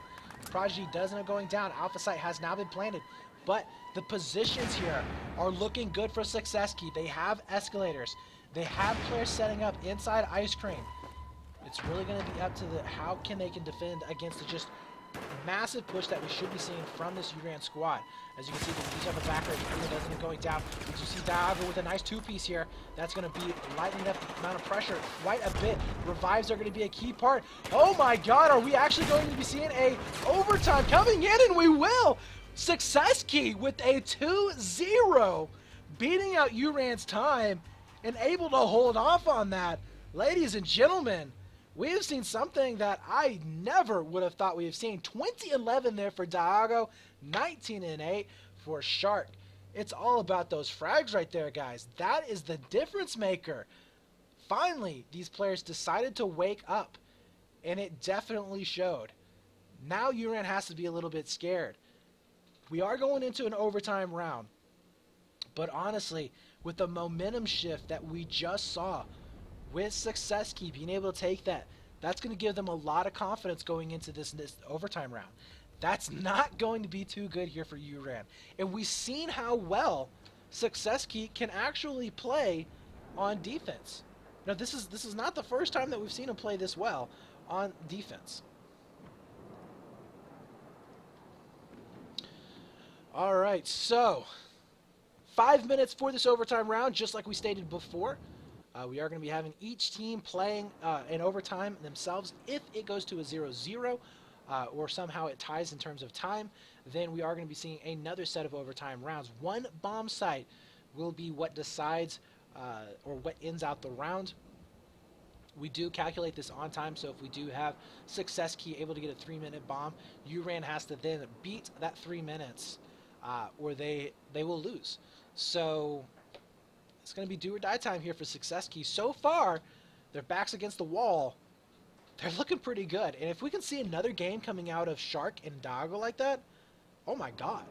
Prodigy doesn't end up going down. Alpha Site has now been planted. But the positions here are looking good for Success Key. They have escalators. They have players setting up inside Ice Cream. It's really going to be up to how can they defend against the just massive push that we should be seeing from this Uran squad. As you can see, they use up a back rage. Really doesn't end up going down. As you see Daago with a nice two-piece here. That's going to be lightening up the amount of pressure quite a bit. Revives are going to be a key part. Oh my god, are we actually going to be seeing a overtime coming in? And we will! Success Key with a 2-0, beating out Uran's time and able to hold off on that. Ladies and gentlemen, we have seen something that I never would have thought we have seen. 20-11 there for Daago, 19-8 for Shark. It's all about those frags right there, guys. That is the difference maker. Finally, these players decided to wake up, and it definitely showed. Now Uran has to be a little bit scared. We are going into an overtime round, but honestly, with the momentum shift that we just saw, with Success Key being able to take that, that's going to give them a lot of confidence going into this overtime round. That's not going to be too good here for Uran. And we've seen how well Success Key can actually play on defense. Now, this is not the first time that we've seen him play this well on defense. All right, so 5 minutes for this overtime round, just like we stated before. We are going to be having each team playing in overtime themselves. If it goes to a 0-0 or somehow it ties in terms of time, then we are going to be seeing another set of overtime rounds. One bomb site will be what decides or what ends out the round. We do calculate this on time, so if we do have Success Key able to get a 3-minute bomb, Uran has to then beat that 3 minutes or they will lose. So it's going to be do or die time here for Success Key. So far, their backs against the wall. They're looking pretty good. And if we can see another game coming out of Shark and Daago like that, oh my god.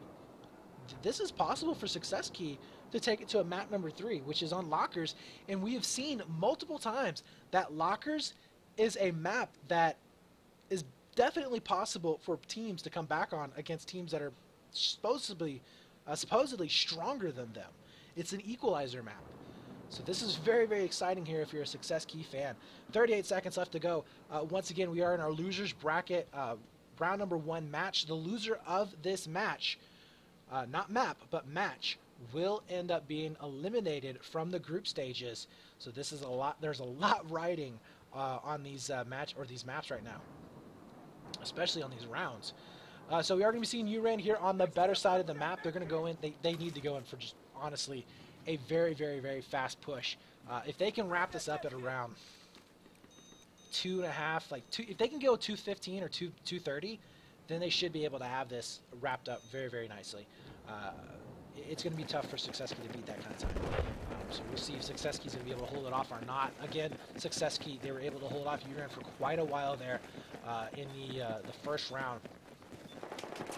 This is possible for Success Key to take it to a map number 3, which is on Lockers. And we have seen multiple times that Lockers is a map that is definitely possible for teams to come back on against teams that are supposedly stronger than them. It's an equalizer map. So this is very, very exciting here if you're a Success Key fan. 38 seconds left to go. Once again, we are in our losers bracket, round number 1 match. The loser of this match, not map, but match, will end up being eliminated from the group stages. So this is a lot. There's a lot riding on these these maps right now, especially on these rounds. So we are going to be seeing Uran here on the better side of the map. They're going to go in. They need to go in for just honestly a very, very, very fast push. If they can wrap this up at around 2.5, if they can go 2:15 or 2:30, then they should be able to have this wrapped up very, very nicely. It's going to be tough for Success Key to beat that kind of time. So we'll see if Success Key is going to be able to hold it off or not. Again, Success Key, they were able to hold off Uran for quite a while there in the first round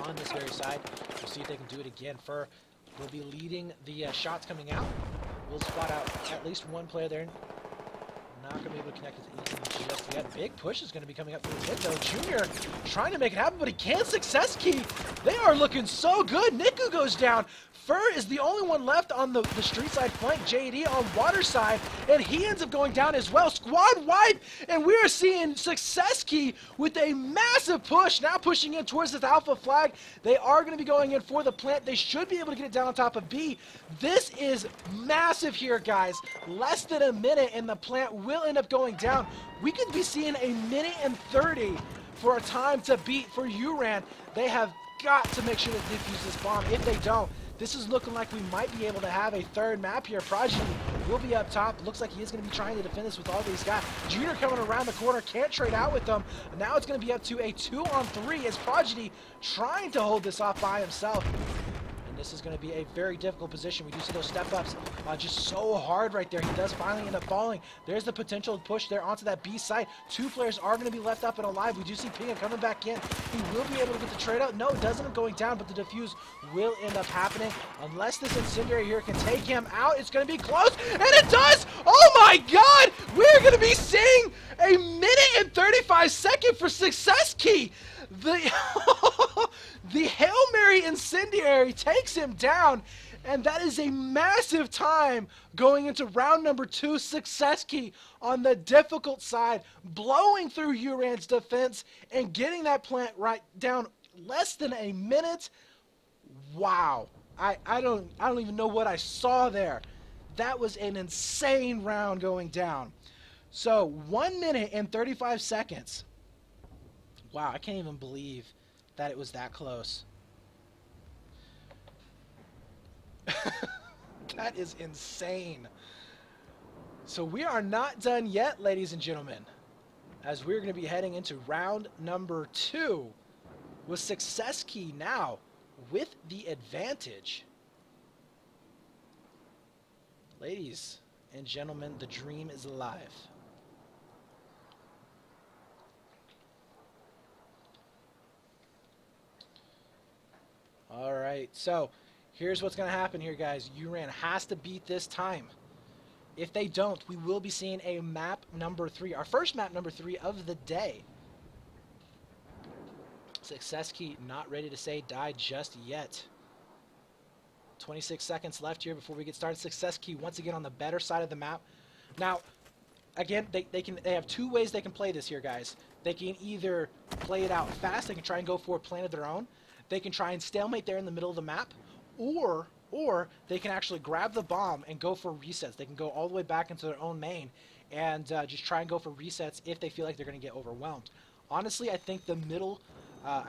on this very side. We'll see if they can do it again. Will be leading the shots coming out. We'll spot out at least one player there. Not going to be able to connect with 18 just yet. Big push is going to be coming up through the mid, though. Junior trying to make it happen, but he can't. Success Key, they are looking so good. Niku goes down. Fur is the only one left on the street side flank. JD on water side, and he ends up going down as well. Squad wipe, and we are seeing Success Key with a massive push, now pushing in towards this alpha flag. They are going to be going in for the plant. They should be able to get it down on top of B. This is massive here, guys. Less than a minute, and the plant will end up going down. We could be seeing a minute and 30 for a time to beat for Uran. They have got to make sure to defuse this bomb. If they don't, this is looking like we might be able to have a third map here. Prodigy will be up top. Looks like he is going to be trying to defend this with all these guys. Junior coming around the corner, can't trade out with them. Now it's going to be up to a 2-on-3 as Prodigy trying to hold this off by himself. And this is going to be a very difficult position. We do see those step-ups just so hard right there. He does finally end up falling. There's the potential push there onto that B site. Two players are going to be left up and alive. We do see Pinga coming back in. He will be able to get the trade out. No, it doesn't end up going down, but the defuse will end up happening. Unless this incendiary here can take him out, it's going to be close, and it does! Oh my god! We're going to be seeing a minute and 35 seconds for Success Key. The Hail Mary incendiary takes him down, and that is a massive time going into round number 2. Success Key on the difficult side, blowing through Uran's defense and getting that plant right down less than a minute. Wow. I don't even know what I saw there. That was an insane round going down. So 1 minute and 35 seconds. Wow, I can't even believe that it was that close. That is insane. So we are not done yet, ladies and gentlemen, as we're going to be heading into round number 2 with Success Key now with the advantage. Ladies and gentlemen, the dream is alive. All right, so here's what's going to happen here, guys. Uran has to beat this time. If they don't, we will be seeing a map number 3, our first map number 3 of the day. Success Key not ready to say die just yet. 26 seconds left here before we get started. Success Key once again on the better side of the map. Now, again, they have two ways they can play this here, guys. They can either play it out fast, they can try and go for a plan of their own. They can try and stalemate there in the middle of the map, or they can actually grab the bomb and go for resets. They can go all the way back into their own main and just try and go for resets if they feel like they're going to get overwhelmed. Honestly, I think the middle, I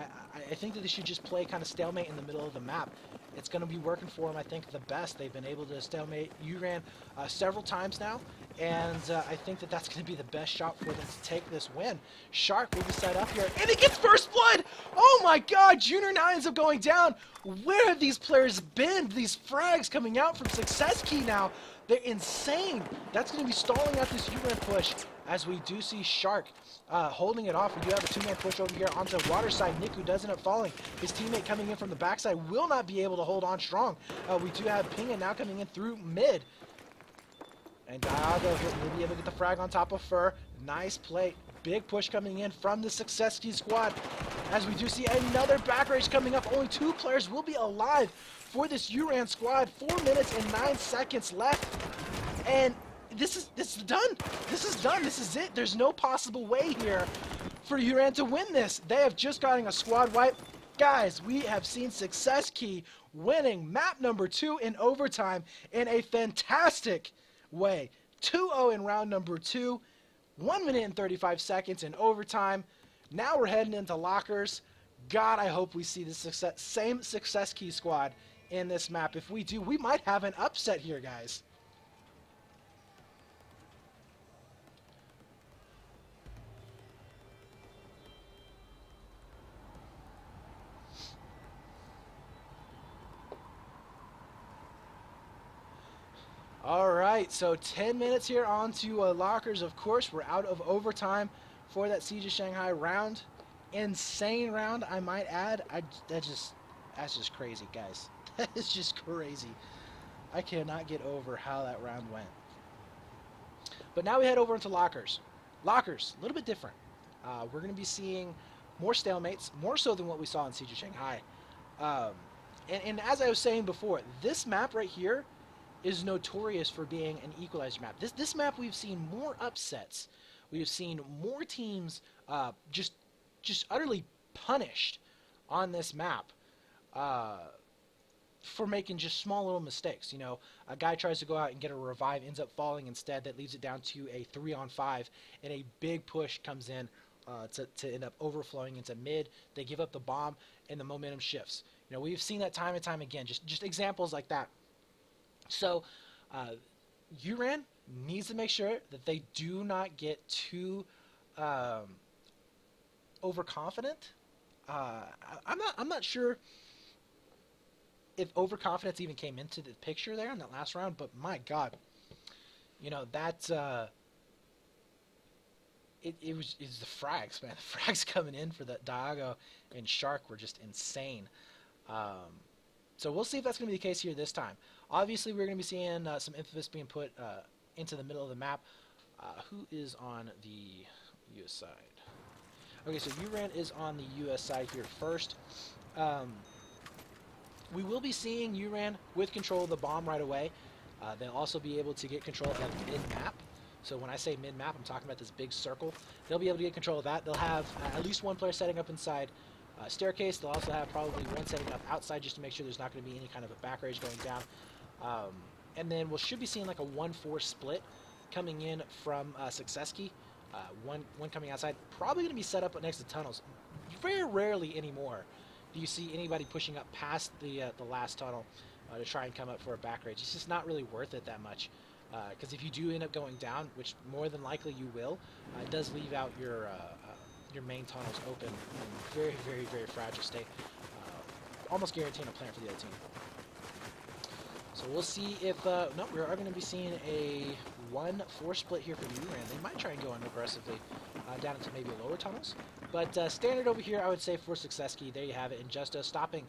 think that they should just play kind of stalemate in the middle of the map. It's going to be working for them, I think, the best. They've been able to stalemate Uran several times now, and I think that that's going to be the best shot for them to take this win. Shark will be set up here, and he gets first blood! Oh my god, Junior now ends up going down. Where have these players been? These frags coming out from Success Key now. They're insane. That's going to be stalling out this Uran push, as we do see Shark holding it off. We do have a two-man push over here onto the water side. Niku does end up falling. His teammate coming in from the backside will not be able to hold on strong. We do have Pinga now coming in through mid. And Diago here will be able to get the frag on top of Fur. Nice play. Big push coming in from the Success Key squad. As we do see another back rage coming up. Only 2 players will be alive for this Uran squad. 4 minutes and 9 seconds left. And this is done. This is done. This is it. There's no possible way here for Uran to win this. They have just gotten a squad wipe. Guys, we have seen Success Key winning map number 2 in overtime in a fantastic way. 2-0 in round number 2. 1 minute and 35 seconds in overtime. Now we're heading into lockers. God, I hope we see the same Success Key squad in this map. If we do, we might have an upset here, guys. All right, so 10 minutes here on to lockers. Of course, we're out of overtime for that Siege of Shanghai round. Insane round, I might add. That's just crazy, guys. That is just crazy. I cannot get over how that round went. But now we head over into lockers. Lockers, a little bit different. We're going to be seeing more stalemates, more so than what we saw in Siege of Shanghai. And as I was saying before, this map right here is notorious for being an equalizer map. This map, we've seen more upsets. We've seen more teams just utterly punished on this map for making just small little mistakes. You know, a guy tries to go out and get a revive, ends up falling instead. That leaves it down to a 3-on-5, and a big push comes in to end up overflowing into mid. They give up the bomb, and the momentum shifts. You know, we've seen that time and time again. Just examples like that. So, Uran needs to make sure that they do not get too overconfident. I'm not sure if overconfidence even came into the picture there in that last round, but my God, you know, that's it was the frags, man. The frags coming in for that Diago and Shark were just insane. So we'll see if that's going to be the case here this time. Obviously, we're going to be seeing some Infamous being put into the middle of the map. Who is on the US side? Okay, so Uran is on the US side here first. We will be seeing Uran with control of the bomb right away. They'll also be able to get control of mid-map. So when I say mid-map, I'm talking about this big circle. They'll be able to get control of that. They'll have at least one player setting up inside staircase. They'll also have probably one setting up outside just to make sure there's not going to be any kind of a back rage going down. And then we should be seeing like a 1-4 split coming in from Success Key. One coming outside. Probably going to be set up next to tunnels. Very rarely anymore do you see anybody pushing up past the last tunnel to try and come up for a back rage. It's just not really worth it that much. Because if you do end up going down, which more than likely you will, it does leave out your main tunnels open in very, very, very fragile state. Almost guaranteeing a plant for the other team. So we'll see if... no, we are going to be seeing a 1-4 split here for Uran. They might try and go in aggressively down into maybe lower tunnels. But standard over here, I would say, for Success Key. There you have it. And Justo stopping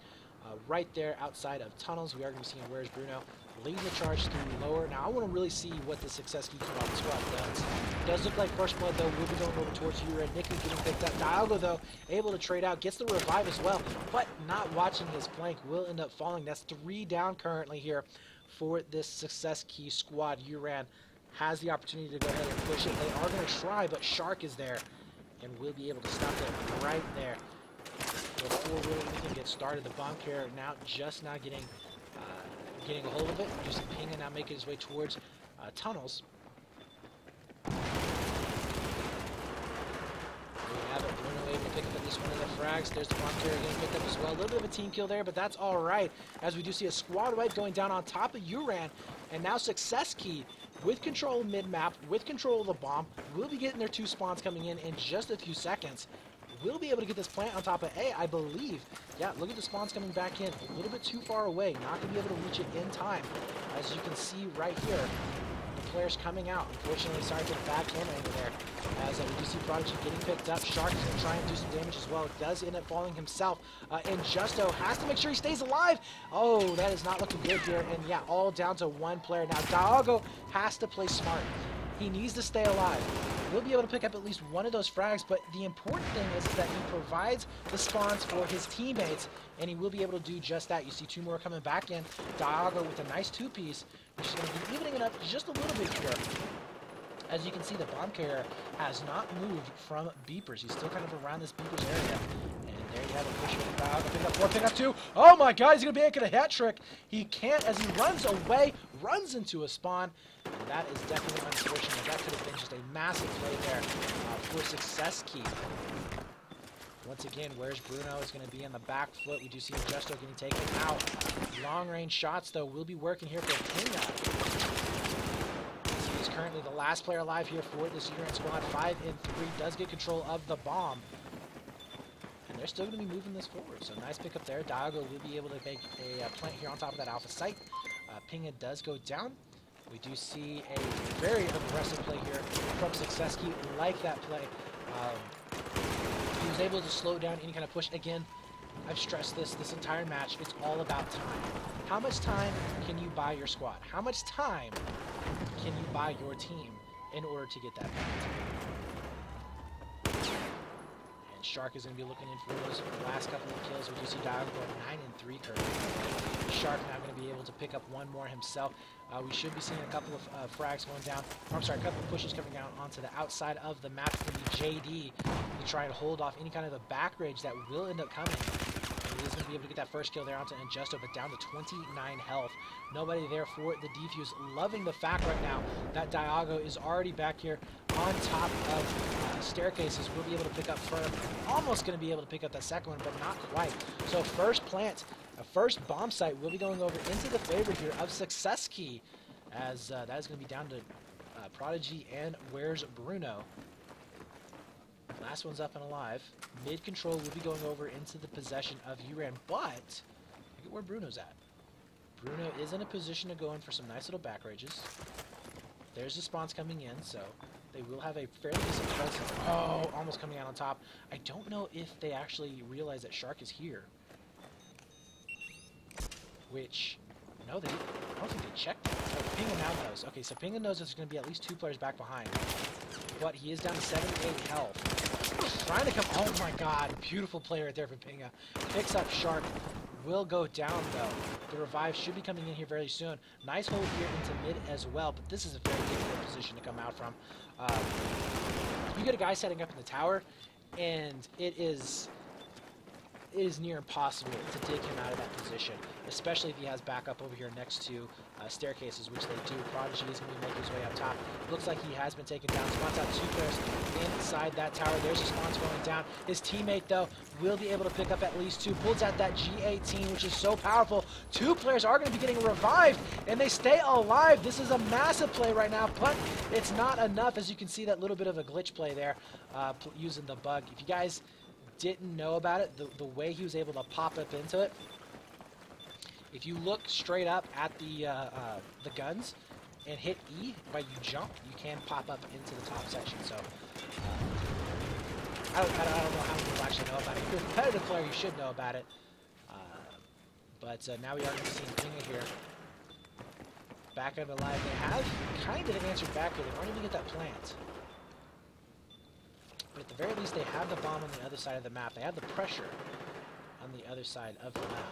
right there outside of tunnels. We are going to be seeing Where's Bruno leading the charge through lower. Now, I want to really see what the Success Key squad does. It does look like First Blood, though, will be going over towards Uran. Niku getting picked up. Dialgo, though, able to trade out. Gets the revive as well, but not watching his flank. Will end up falling. That's 3 down currently here for this Success Key squad. Uran has the opportunity to go ahead and push it. They are going to try, but Shark is there and will be able to stop them right there. Before really anything gets started, the bomb carrier now just not getting a hold of it. Just pinging now, making his way towards tunnels. There you have it. Bruno able to pick up at least one of the frags. There's the bomb carrier getting picked up as well. A little bit of a team kill there, but that's all right. As we do see a squad wipe going down on top of Uran, and now Success Key with control of mid-map, with control of the bomb, will be getting their 2 spawns coming in just a few seconds. Will be able to get this plant on top of A, I believe. Yeah, look at the spawns coming back in. A little bit too far away. Not going to be able to reach it in time. As you can see right here, the players coming out. Unfortunately, sorry for the bad camera angle there. As we do see Prodigy getting picked up. Shark is going to try and do some damage as well. It does end up falling himself. And Justo has to make sure he stays alive. Oh, that is not looking good here. And yeah, all down to 1 player. Now, Dialgo has to play smart. He needs to stay alive. He'll be able to pick up at least one of those frags, but the important thing is that he provides the spawns for his teammates, and he will be able to do just that. You see 2 more coming back in. Dialgo with a nice 2-piece, which is going to be evening it up just a little bit here. As you can see, the bomb carrier has not moved from beepers. He's still kind of around this beepers area. And there you have it. Pushing it back. Pick up 4, pick up 2. Oh my God, he's going to be making a hat trick. He can't as he runs away, runs into a spawn. And that is definitely unfortunate. That could have been just a massive play there for Success Key. Once again, Where's Bruno is going to be in the back foot. We do see Justo getting taken out. Long-range shots, though, will be working here for Kinga. He's currently the last player alive here for this Uran squad. 5 in 3 does get control of the bomb. And they're still going to be moving this forward. So nice pick up there. Dialgo will be able to make a plant here on top of that alpha site. Pinga does go down. We do see a very aggressive play here from Success Key. Like that play. He was able to slow down any kind of push. Again, I've stressed this entire match. It's all about time. How much time can you buy your squad? How much time can you buy your team in order to get that penalty? Shark is going to be looking in for those last couple of kills. We do see Diago going 9 and 3 currently. Shark now going to be able to pick up one more himself. We should be seeing a couple of frags going down. Or, I'm sorry, a couple of pushes coming down onto the outside of the map. It's going to be JD to try and hold off any kind of a back rage that will end up coming. He is going to be able to get that first kill there onto Injusto, but down to 29 health. Nobody there for the defuse. Loving the fact right now that Diago is already back here on top of staircases. We'll be able to pick up Fur. Almost going to be able to pick up that second one, but not quite. So first plant, a first bomb site will be going over into the favor here of Success Key, as that is going to be down to Prodigy and Where's Bruno. Last one's up and alive. Mid control will be going over into the possession of Uran, but look at where Bruno's at. Bruno is in a position to go in for some nice little back rages. There's the spawns coming in, so they will have a fairly decent presence. Oh, almost coming out on top. I don't know if they actually realize that Shark is here. Which, no, I don't think they checked that. Oh, Pinga now knows. Okay, so Pinga knows there's going to be at least 2 players back behind. But he is down to 78 health. Trying to come, oh my god, beautiful play right there from Pinga. Picks up Shark, will go down though. The revive should be coming in here very soon. Nice hold here into mid as well, but this is a very difficult position to come out from. You get a guy setting up in the tower, and it is near impossible to dig him out of that position, especially if he has backup over here next to staircases, which they do. Prodigy is going to be making his way up top. Looks like he has been taken down. Spots out 2 players inside that tower. There's the spawns going down. His teammate, though, will be able to pick up at least 2. Pulls out that G18, which is so powerful. 2 players are going to be getting revived, and they stay alive. This is a massive play right now, but it's not enough. As you can see, that little bit of a glitch play there using the bug. If you guys didn't know about it, the way he was able to pop up into it, if you look straight up at the guns and hit E while you jump, you can pop up into the top section. So I don't know how many people actually know about it. If you're a competitive player, you should know about it. But now we are going to be seeing Pinga here back up alive. They have kind of answered back here. They won't even get that plant. But at the very least, they have the bomb on the other side of the map. They have the pressure on the other side of the map.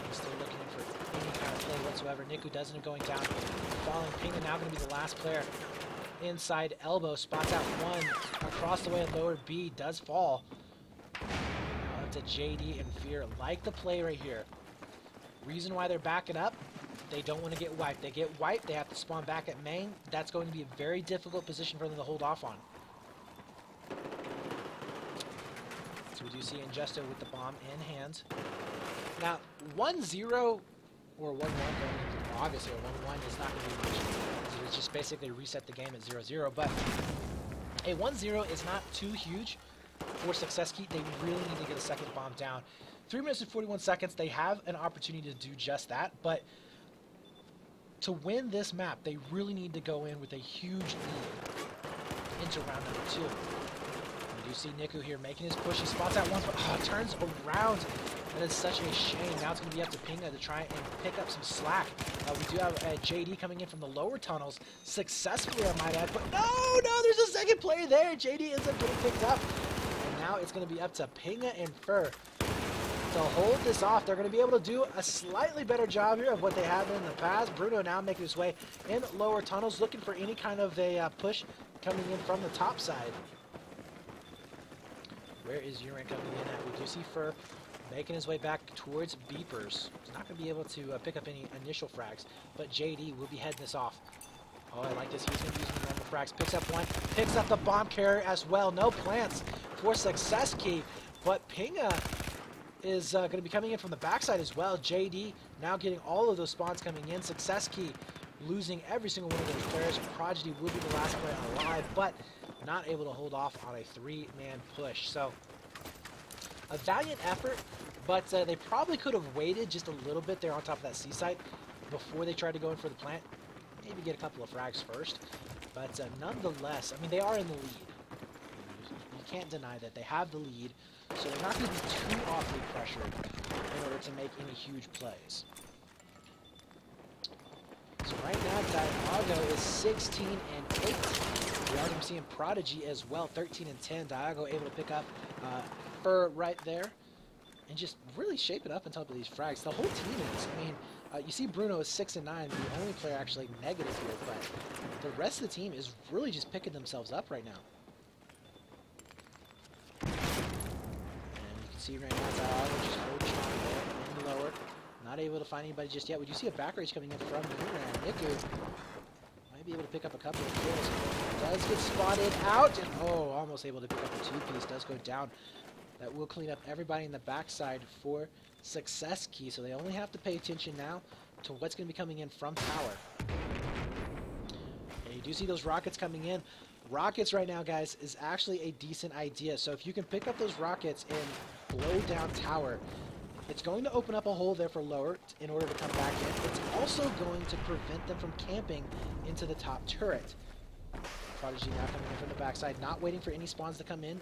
He's still looking for any kind of play whatsoever. Niku does end up going down. Falling. Pinga now going to be the last player. Inside elbow. Spots out 1. Across the way at lower B. Does fall. Up to JD and Fear. Like the play right here. Reason why they're backing up, they don't want to get wiped. They get wiped, they have to spawn back at main. That's going to be a very difficult position for them to hold off on. So we do see Injusto with the bomb in hand. Now, 1-0 or 1-1 going into obviously a 1-1 is not going to be much. It's just basically reset the game at 0-0. But a 1-0 is not too huge for Success Key. They really need to get a second bomb down. 3 minutes and 41 seconds. They have an opportunity to do just that, but to win this map, they really need to go in with a huge lead into round number 2. We do see Niku here making his push. He spots out 1, but turns around. That is such a shame. Now it's going to be up to Pinga to try and pick up some slack. We do have JD coming in from the lower tunnels, successfully, I might add. But no, there's a second player there. JD ends up getting picked up. And now it's going to be up to Pinga and Fur to hold this off. They're going to be able to do a slightly better job here of what they have in the past. Bruno now making his way in lower tunnels, looking for any kind of a push coming in from the top side. Where is Uran coming in at? We do see Fur making his way back towards Beepers. He's not going to be able to pick up any initial frags, but JD will be heading this off. Oh, I like this. He's going to be using the frags. Picks up 1. Picks up the bomb carrier as well. No plants for Success Key, but Pinga is going to be coming in from the backside as well. JD now getting all of those spawns coming in. Success Key losing every single one of those players. Prodigy will be the last player alive, but not able to hold off on a 3-man push. So a valiant effort, but they probably could have waited just a little bit there on top of that seaside before they tried to go in for the plant. Maybe get a couple of frags first, but nonetheless, I mean, they are in the lead. You can't deny that they have the lead, so they're not going to be too awfully pressured in order to make any huge plays. So right now, Diago is 16 and 8. We are going to be seeing Prodigy as well, 13 and 10. Diago able to pick up Fur right there and just really shape it up on top of these frags. The whole team is, I mean, you see Bruno is 6 and 9, the only player actually negative here, but the rest of the team is really just picking themselves up right now. And you can see right now Diago just holding strong there in the lower. Not able to find anybody just yet. We do see a back rage coming in from Uran. Niku might be able to pick up a couple of kills. Does get spotted out, and oh, almost able to pick up a two-piece. Does go down. That will clean up everybody in the backside for Success Key, so they only have to pay attention now to what's going to be coming in from tower. And you do see those rockets coming in. Rockets right now, guys, is actually a decent idea. So if you can pick up those rockets and blow down tower, it's going to open up a hole there for lower in order to come back in. It's also going to prevent them from camping into the top turret. Prodigy now coming in from the backside, not waiting for any spawns to come in.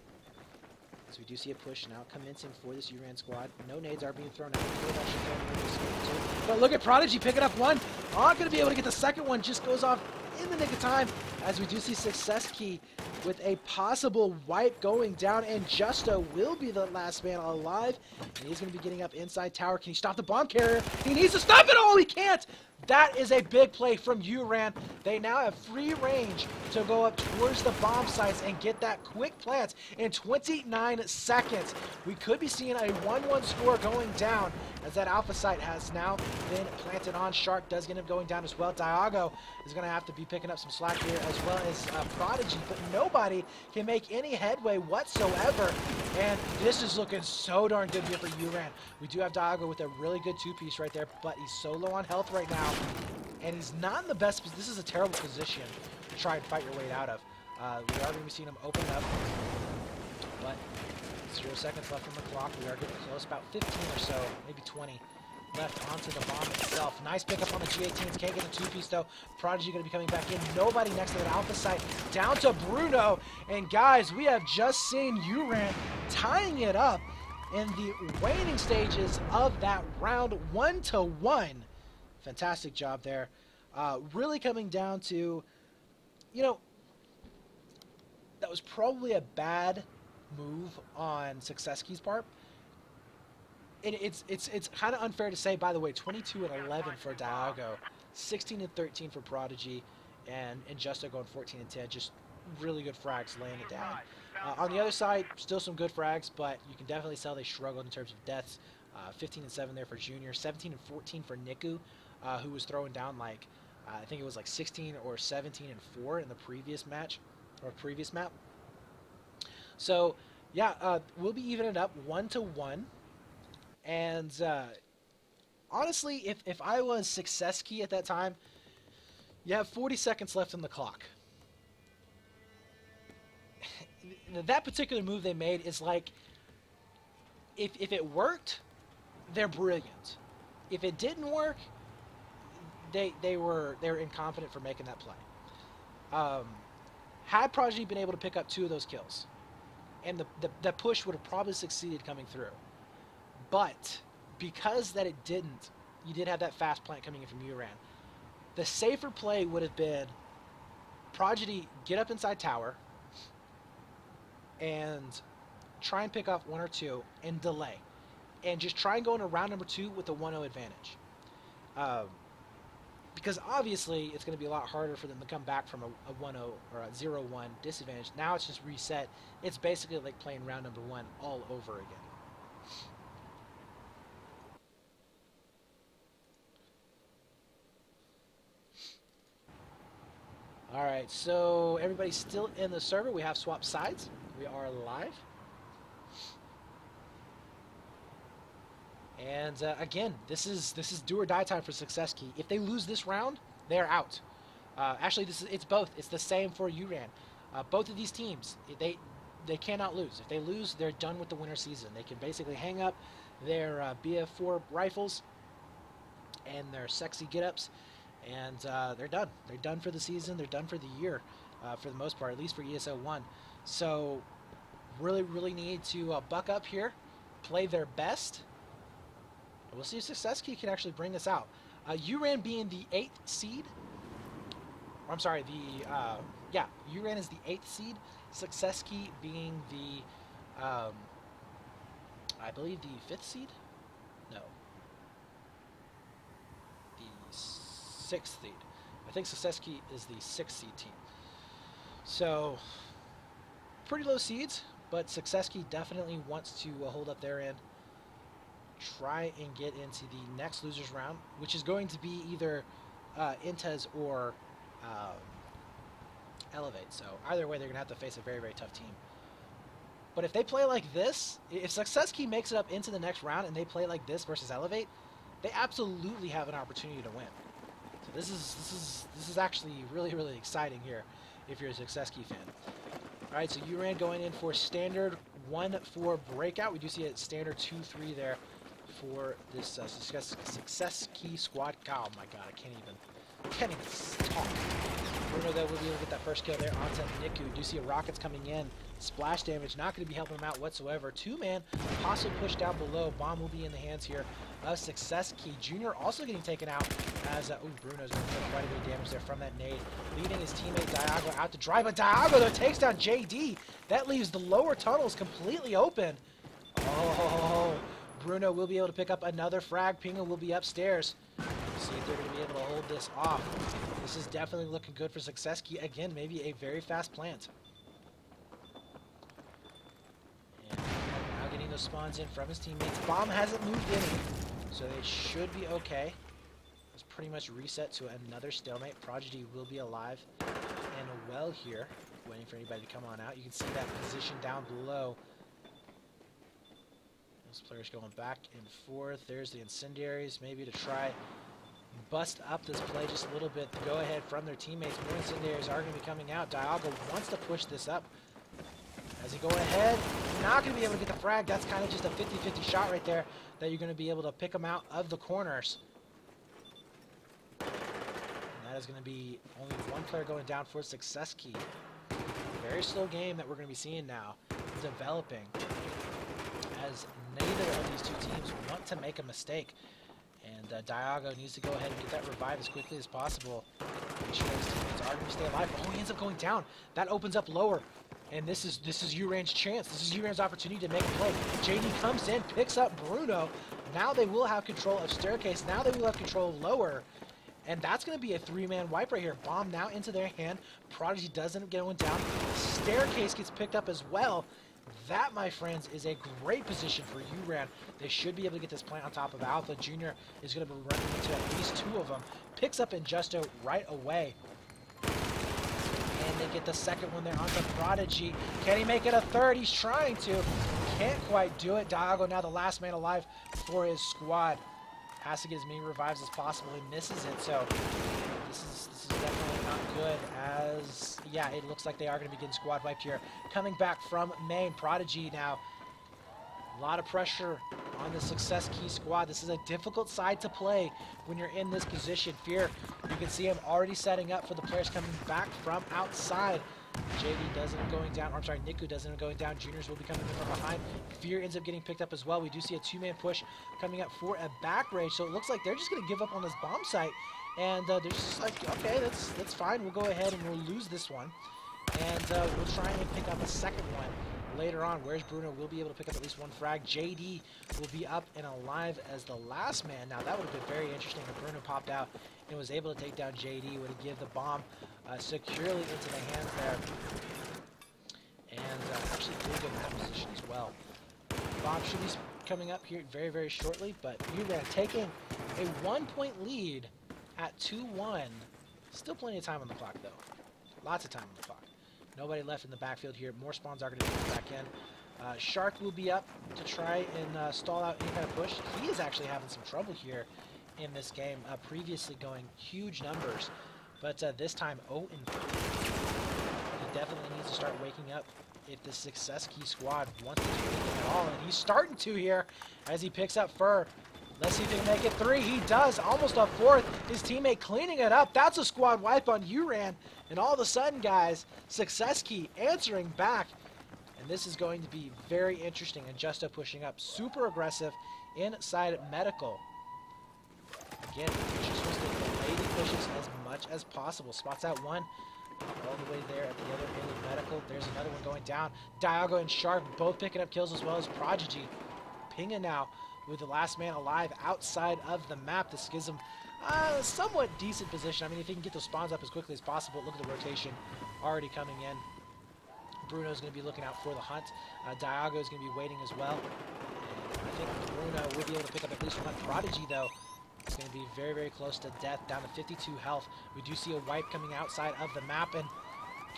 So we do see a push now commencing for this Uran squad. No nades are being thrown out. But look at Prodigy picking up one. Not going to be able to get the second one. Just goes off in the nick of time as we do see Success Key with a possible wipe going down, and Justo will be the last man alive, and he's going to be getting up inside tower. Can he stop the bomb carrier? He needs to stop it! Oh, he can't! That is a big play from Uran. They now have free range to go up towards the bomb sites and get that quick plant in 29 seconds. We could be seeing a 1-1 score going down as that alpha site has now been planted on. Shark does get him going down as well. Diago is going to have to be picking up some slack here, as well as Prodigy, but nobody can make any headway whatsoever, and this is looking so darn good here for Uran. We do have Diago with a really good two-piece right there, but he's so low on health right now, and he's not in the best. This is a terrible position to try and fight your way out of. We are going to be seeing him open up, but 0 seconds left on the clock. We are getting close, about 15 or so, maybe 20 left onto the bomb itself. Nice pickup on the G18s. Can't get the two-piece though. Prodigy going to be coming back in. Nobody next to that alpha site. Down to Bruno. And guys, we have just seen Uran tying it up in the waning stages of that round, 1-1. Fantastic job there. Really coming down to, you know, that was probably a bad move on Success Key's part. It's kind of unfair to say, by the way, 22 and 11 for Diago, 16 and 13 for Prodigy, and Justo going 14 and 10. Just really good frags laying it down. On the other side, still some good frags, but you can definitely tell they struggled in terms of deaths. 15 and 7 there for Junior, 17 and 14 for Niku, who was throwing down like, I think it was like 16 or 17 and 4 in the previous match, or previous map. So, yeah, we'll be evening it up 1-1. And honestly, if I was Success Key at that time, you have 40 seconds left on the clock. That particular move they made is like, if it worked, they're brilliant. If it didn't work, they were incompetent for making that play. Had Prodigy been able to pick up 2 of those kills, and the push would have probably succeeded coming through. But because that it didn't, you did have that fast plant coming in from Uran. The safer play would have been Prodigy get up inside tower and try and pick off 1 or 2 and delay. And just try and go into round number 2 with a 1-0 advantage. Because obviously it's going to be a lot harder for them to come back from a 1-0 or a 0-1 disadvantage. Now it's just reset. It's basically like playing round number 1 all over again. Alright, so everybody's still in the server. We have swapped sides. We are live. And again, this is do or die time for Success Key. If they lose this round, they're out. Actually, it's both. It's the same for Uran. Both of these teams, they cannot lose. If they lose, they're done with the winter season. They can basically hang up their BF4 rifles and their sexy get-ups, and they're done. They're done for the season. They're done for the year, for the most part, at least for ESL One. So really, really need to buck up here, play their best. We'll see if Success Key can actually bring this out. Uran being the 8th seed I'm sorry, yeah, Uran is the 8th seed, Successki being the, I believe the 5th seed? No. The 6th seed. I think Successki is the 6th seed team. So, pretty low seeds, but Successki definitely wants to hold up their end, try and get into the next losers round, which is going to be either Intes or Elevate. So either way, they're going to have to face a very, very tough team. But if they play like this, if Successki makes it up into the next round and they play like this versus Elevate, they absolutely have an opportunity to win. So this is actually really, really exciting here if you're a Successki fan. All right, so Uran going in for standard 1-4 breakout. We do see a standard 2-3 there for this Successki squad. Oh my god, I can't even talk. Bruno, though, will be able to get that first kill there onto Niku. Do see a Rockets coming in. Splash damage, not going to be helping him out whatsoever. Two-man, possible push down below. Bomb will be in the hands here of Successki. Junior also getting taken out as, Bruno's going to take quite a bit of damage there from that nade. Leading his teammate Diago out to drive, but Diago, though, takes down JD. That leaves the lower tunnels completely open. Oh, Bruno will be able to pick up another frag. Pinga will be upstairs. See if they're going to be able to hold this off. This is definitely looking good for Successki. Again, maybe a very fast plant. And now getting those spawns in from his teammates. Bomb hasn't moved any, so they should be okay. It's pretty much reset to another stalemate. Prodigy will be alive and well here, waiting for anybody to come on out. You can see that position down below. Those players going back and forth. There's the incendiaries, maybe to try bust up this play just a little bit to go ahead from their teammates. More incendiaries are going to be coming out. Diago wants to push this up. As he go ahead, not going to be able to get the frag. That's kind of just a 50-50 shot right there that you're going to be able to pick them out of the corners. And that is going to be only one player going down for Successki. Very slow game that we're going to be seeing now developing, as neither of these two teams want to make a mistake. And Diago needs to go ahead and get that revive as quickly as possible. Make sure his teammates are going to stay alive. Oh, he ends up going down. That opens up lower. And this is Uran's chance. This is Uran's opportunity to make a play. JD comes in, picks up Bruno. Now they will have control of staircase. Now they will have control of lower. And that's going to be a three-man wipe right here. Bomb now into their hand. Prodigy doesn't get one down. Staircase gets picked up as well. That, my friends, is a great position for Uran. They should be able to get this plant on top of Alpha. Junior is going to be running into at least two of them. Picks up Injusto right away. And they get the second one there onto Prodigy. Can he make it a third? He's trying to. Can't quite do it. Diago now the last man alive for his squad. Has to get as many revives as possible. He misses it, so this is definitely not good, as, yeah, it looks like they are going to be getting squad wiped here. Coming back from main, Prodigy now. A lot of pressure on the Successki squad. This is a difficult side to play when you're in this position. Fear, you can see him already setting up for the players coming back from outside. JD doesn't end up going down, or I'm sorry, Niku doesn't end up going down. Juniors will be coming in from behind. Fear ends up getting picked up as well. We do see a two-man push coming up for a back rage, so it looks like they're just going to give up on this bomb site. And they're just like, okay, that's fine. We'll go ahead and we'll lose this one. And we'll try and pick up a second one later on. Where's Bruno? Will be able to pick up at least one frag. JD will be up and alive as the last man. Now, that would have been very interesting if Bruno popped out and was able to take down JD. Would have given the bomb securely into the hands there. And actually pretty good in that position as well. Bomb should be coming up here very, very shortly. But Uran taking a 1-point lead at 2-1. Still plenty of time on the clock, though. Lots of time on the clock. Nobody left in the backfield here. More spawns are going to come back in. Shark will be up to try and stall out any kind of push. He is actually having some trouble here in this game. Previously going huge numbers, but this time 0-3. He definitely needs to start waking up if the Successki squad wants to do anything at all. And he's starting to here as he picks up Fur. Let's see if he can make it 3. He does. Almost a 4th. His teammate cleaning it up. That's a squad wipe on Uran. And all of a sudden, guys, Successki answering back. And this is going to be very interesting. And Justo pushing up. Super aggressive inside medical. Again, you're supposed to delay the pushes as much much as possible. Spots out one. All the way there at the other end of Medical. There's another one going down. Diago and Shark both picking up kills as well as Prodigy. Pinga now with the last man alive outside of the map. This gives him a somewhat decent position. I mean, if he can get those spawns up as quickly as possible. Look at the rotation already coming in. Bruno's going to be looking out for the hunt. Diago is going to be waiting as well. And I think Bruno will be able to pick up at least one. Prodigy, though, it's going to be very, very close to death, down to 52 health. We do see a wipe coming outside of the map, and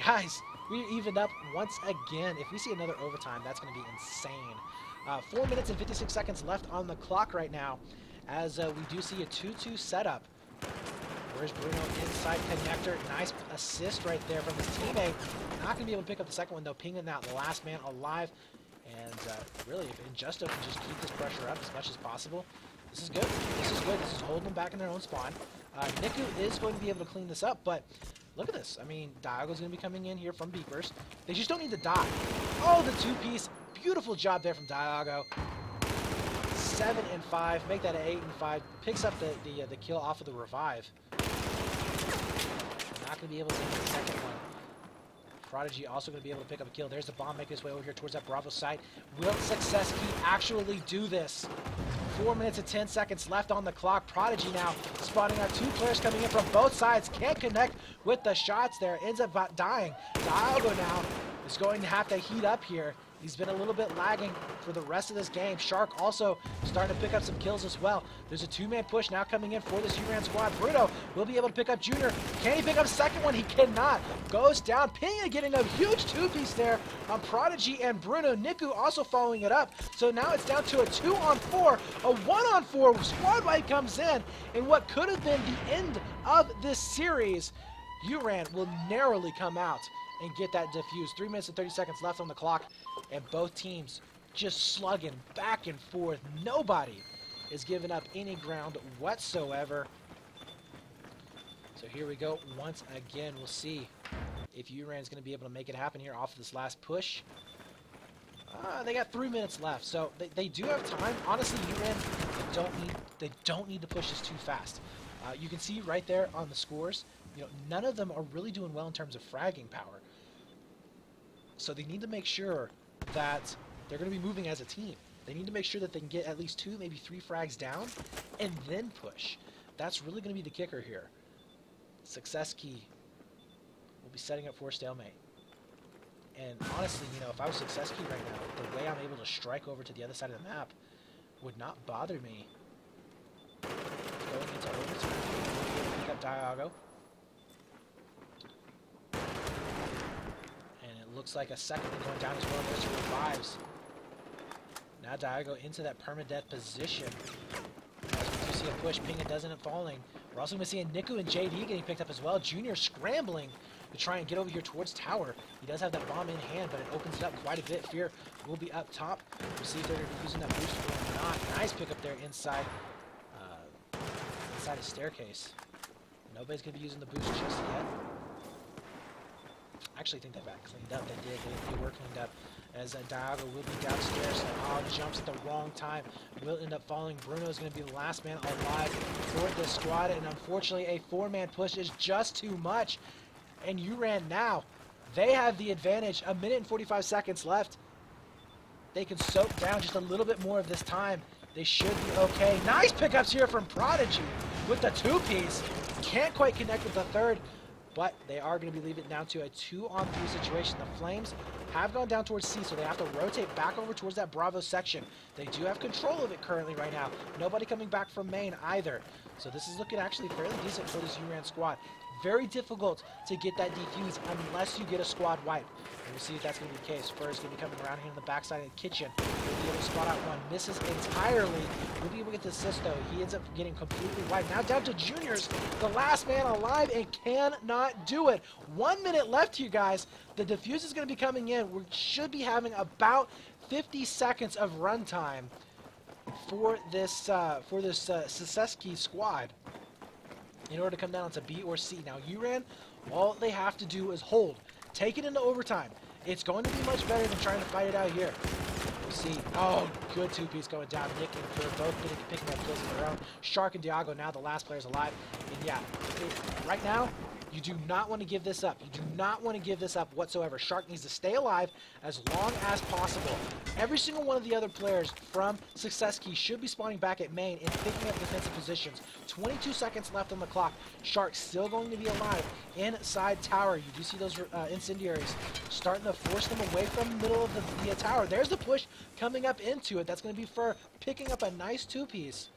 guys, we evened up once again. If we see another overtime, that's going to be insane. 4 minutes and 56 seconds left on the clock right now, as we do see a 2-2 setup. Where's Bruno inside connector? Nice assist right there from his teammate. Not going to be able to pick up the second one, though. Pinga now, the last man alive. And really, if Injusto can just keep this pressure up as much as possible, this is good. This is good. This is holding them back in their own spawn. Niku is going to be able to clean this up, but look at this. I mean, Diago's going to be coming in here from Beepers. They just don't need to die. Oh, the two-piece. Beautiful job there from Diago. 7 and 5. Make that an 8 and 5. Picks up the kill off of the revive. Not going to be able to get the second one. Prodigy also going to be able to pick up a kill. There's the bomb making his way over here towards that Bravo site. Will Success Key actually do this? 4 minutes and 10 seconds left on the clock. Prodigy now spotting out two players coming in from both sides. Can't connect with the shots there. Ends up dying. Dialgo now is going to have to heat up here. He's been a little bit lagging for the rest of this game. Shark also starting to pick up some kills as well. There's a two-man push now coming in for this Uranus squad. Bruno will be able to pick up Junior. Can he pick up second one? He cannot. Goes down. Pinga getting a huge two-piece there on Prodigy and Bruno. Niku also following it up. So now it's down to a 2-on-4. A 1-on-4 squad wipe comes in. And what could have been the end of this series, Uran will narrowly come out and get that defused. 3 minutes and 30 seconds left on the clock, and both teams just slugging back and forth. Nobody is giving up any ground whatsoever. So here we go. Once again, we'll see if Uran's going to be able to make it happen here off of this last push. They got 3 minutes left, so they do have time. Honestly, Uran, they don't need to push this too fast. You can see right there on the scores, you know, none of them are really doing well in terms of fragging power. So they need to make sure that they're going to be moving as a team. They need to make sure that they can get at least 2, maybe 3 frags down, and then push. That's really going to be the kicker here. Success Key will be setting up for a stalemate. And honestly, you know, if I was Success Key right now, the way I'm able to strike over to the other side of the map would not bother me. Going into overtime, we'll be able to pick up Diago. Looks like a second one going down as well. There's revives. Now Diago into that permadeath position. As we do see a push, Pinga doesn't end up falling. We're also going to see a Niku and JD getting picked up as well. Junior scrambling to try and get over here towards tower. He does have that bomb in hand, but it opens it up quite a bit. Fear will be up top. We'll see if they're going to be using that boost or not. Nice pickup there inside a staircase. Nobody's going to be using the boost just yet. I actually think they got cleaned up. They did. They were cleaned up. As Diago will be downstairs. Jumps at the wrong time. Will end up falling. Bruno is going to be the last man alive for this squad. And unfortunately, a 4-man push is just too much. And Uran now, they have the advantage. 1 minute and 45 seconds left. They can soak down just a little bit more of this time. They should be okay. Nice pickups here from Prodigy with the two-piece. Can't quite connect with the third. But they are going to be leaving it down to a 2-on-3 situation. The Flames have gone down towards C, so they have to rotate back over towards that Bravo section. They do have control of it currently right now. Nobody coming back from main either. So this is looking actually fairly decent for this Uran squad. Very difficult to get that defuse unless you get a squad wipe. And we'll see if that's going to be the case. Fur is going to be coming around here in the backside of the kitchen. We'll be able to spot out one. Misses entirely. We'll be able to get the assist, though. He ends up getting completely wiped. Now down to Juniors, the last man alive, and cannot do it. 1 minute left here, guys. The defuse is going to be coming in. We should be having about 50 seconds of runtime for this Success Key squad in order to come down to B or C. Now, Uran, all they have to do is hold. Take it into overtime. It's going to be much better than trying to fight it out here. see, oh, good two-piece going down. Nick and Kurt both picking up kills of their own. Shark and Diago now the last players alive. And yeah, right now, you do not want to give this up. You do not want to give this up whatsoever. Shark needs to stay alive as long as possible. Every single one of the other players from Success Key should be spawning back at main and picking up defensive positions. 22 seconds left on the clock. Shark still going to be alive inside tower. You do see those incendiaries starting to force them away from the middle of the tower. There's the push coming up into it. That's going to be Fur picking up a nice two-piece,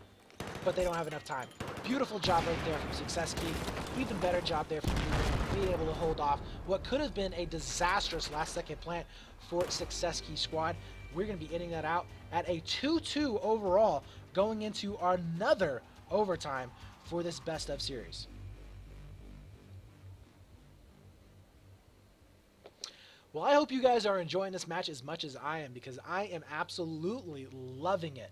but they don't have enough time. Beautiful job right there from Success Key. Even better job there from you, being able to hold off what could have been a disastrous last-second plant for Success Key squad. We're going to be ending that out at a 2-2 overall, going into another overtime for this best of series. Well, I hope you guys are enjoying this match as much as I am, because I am absolutely loving it.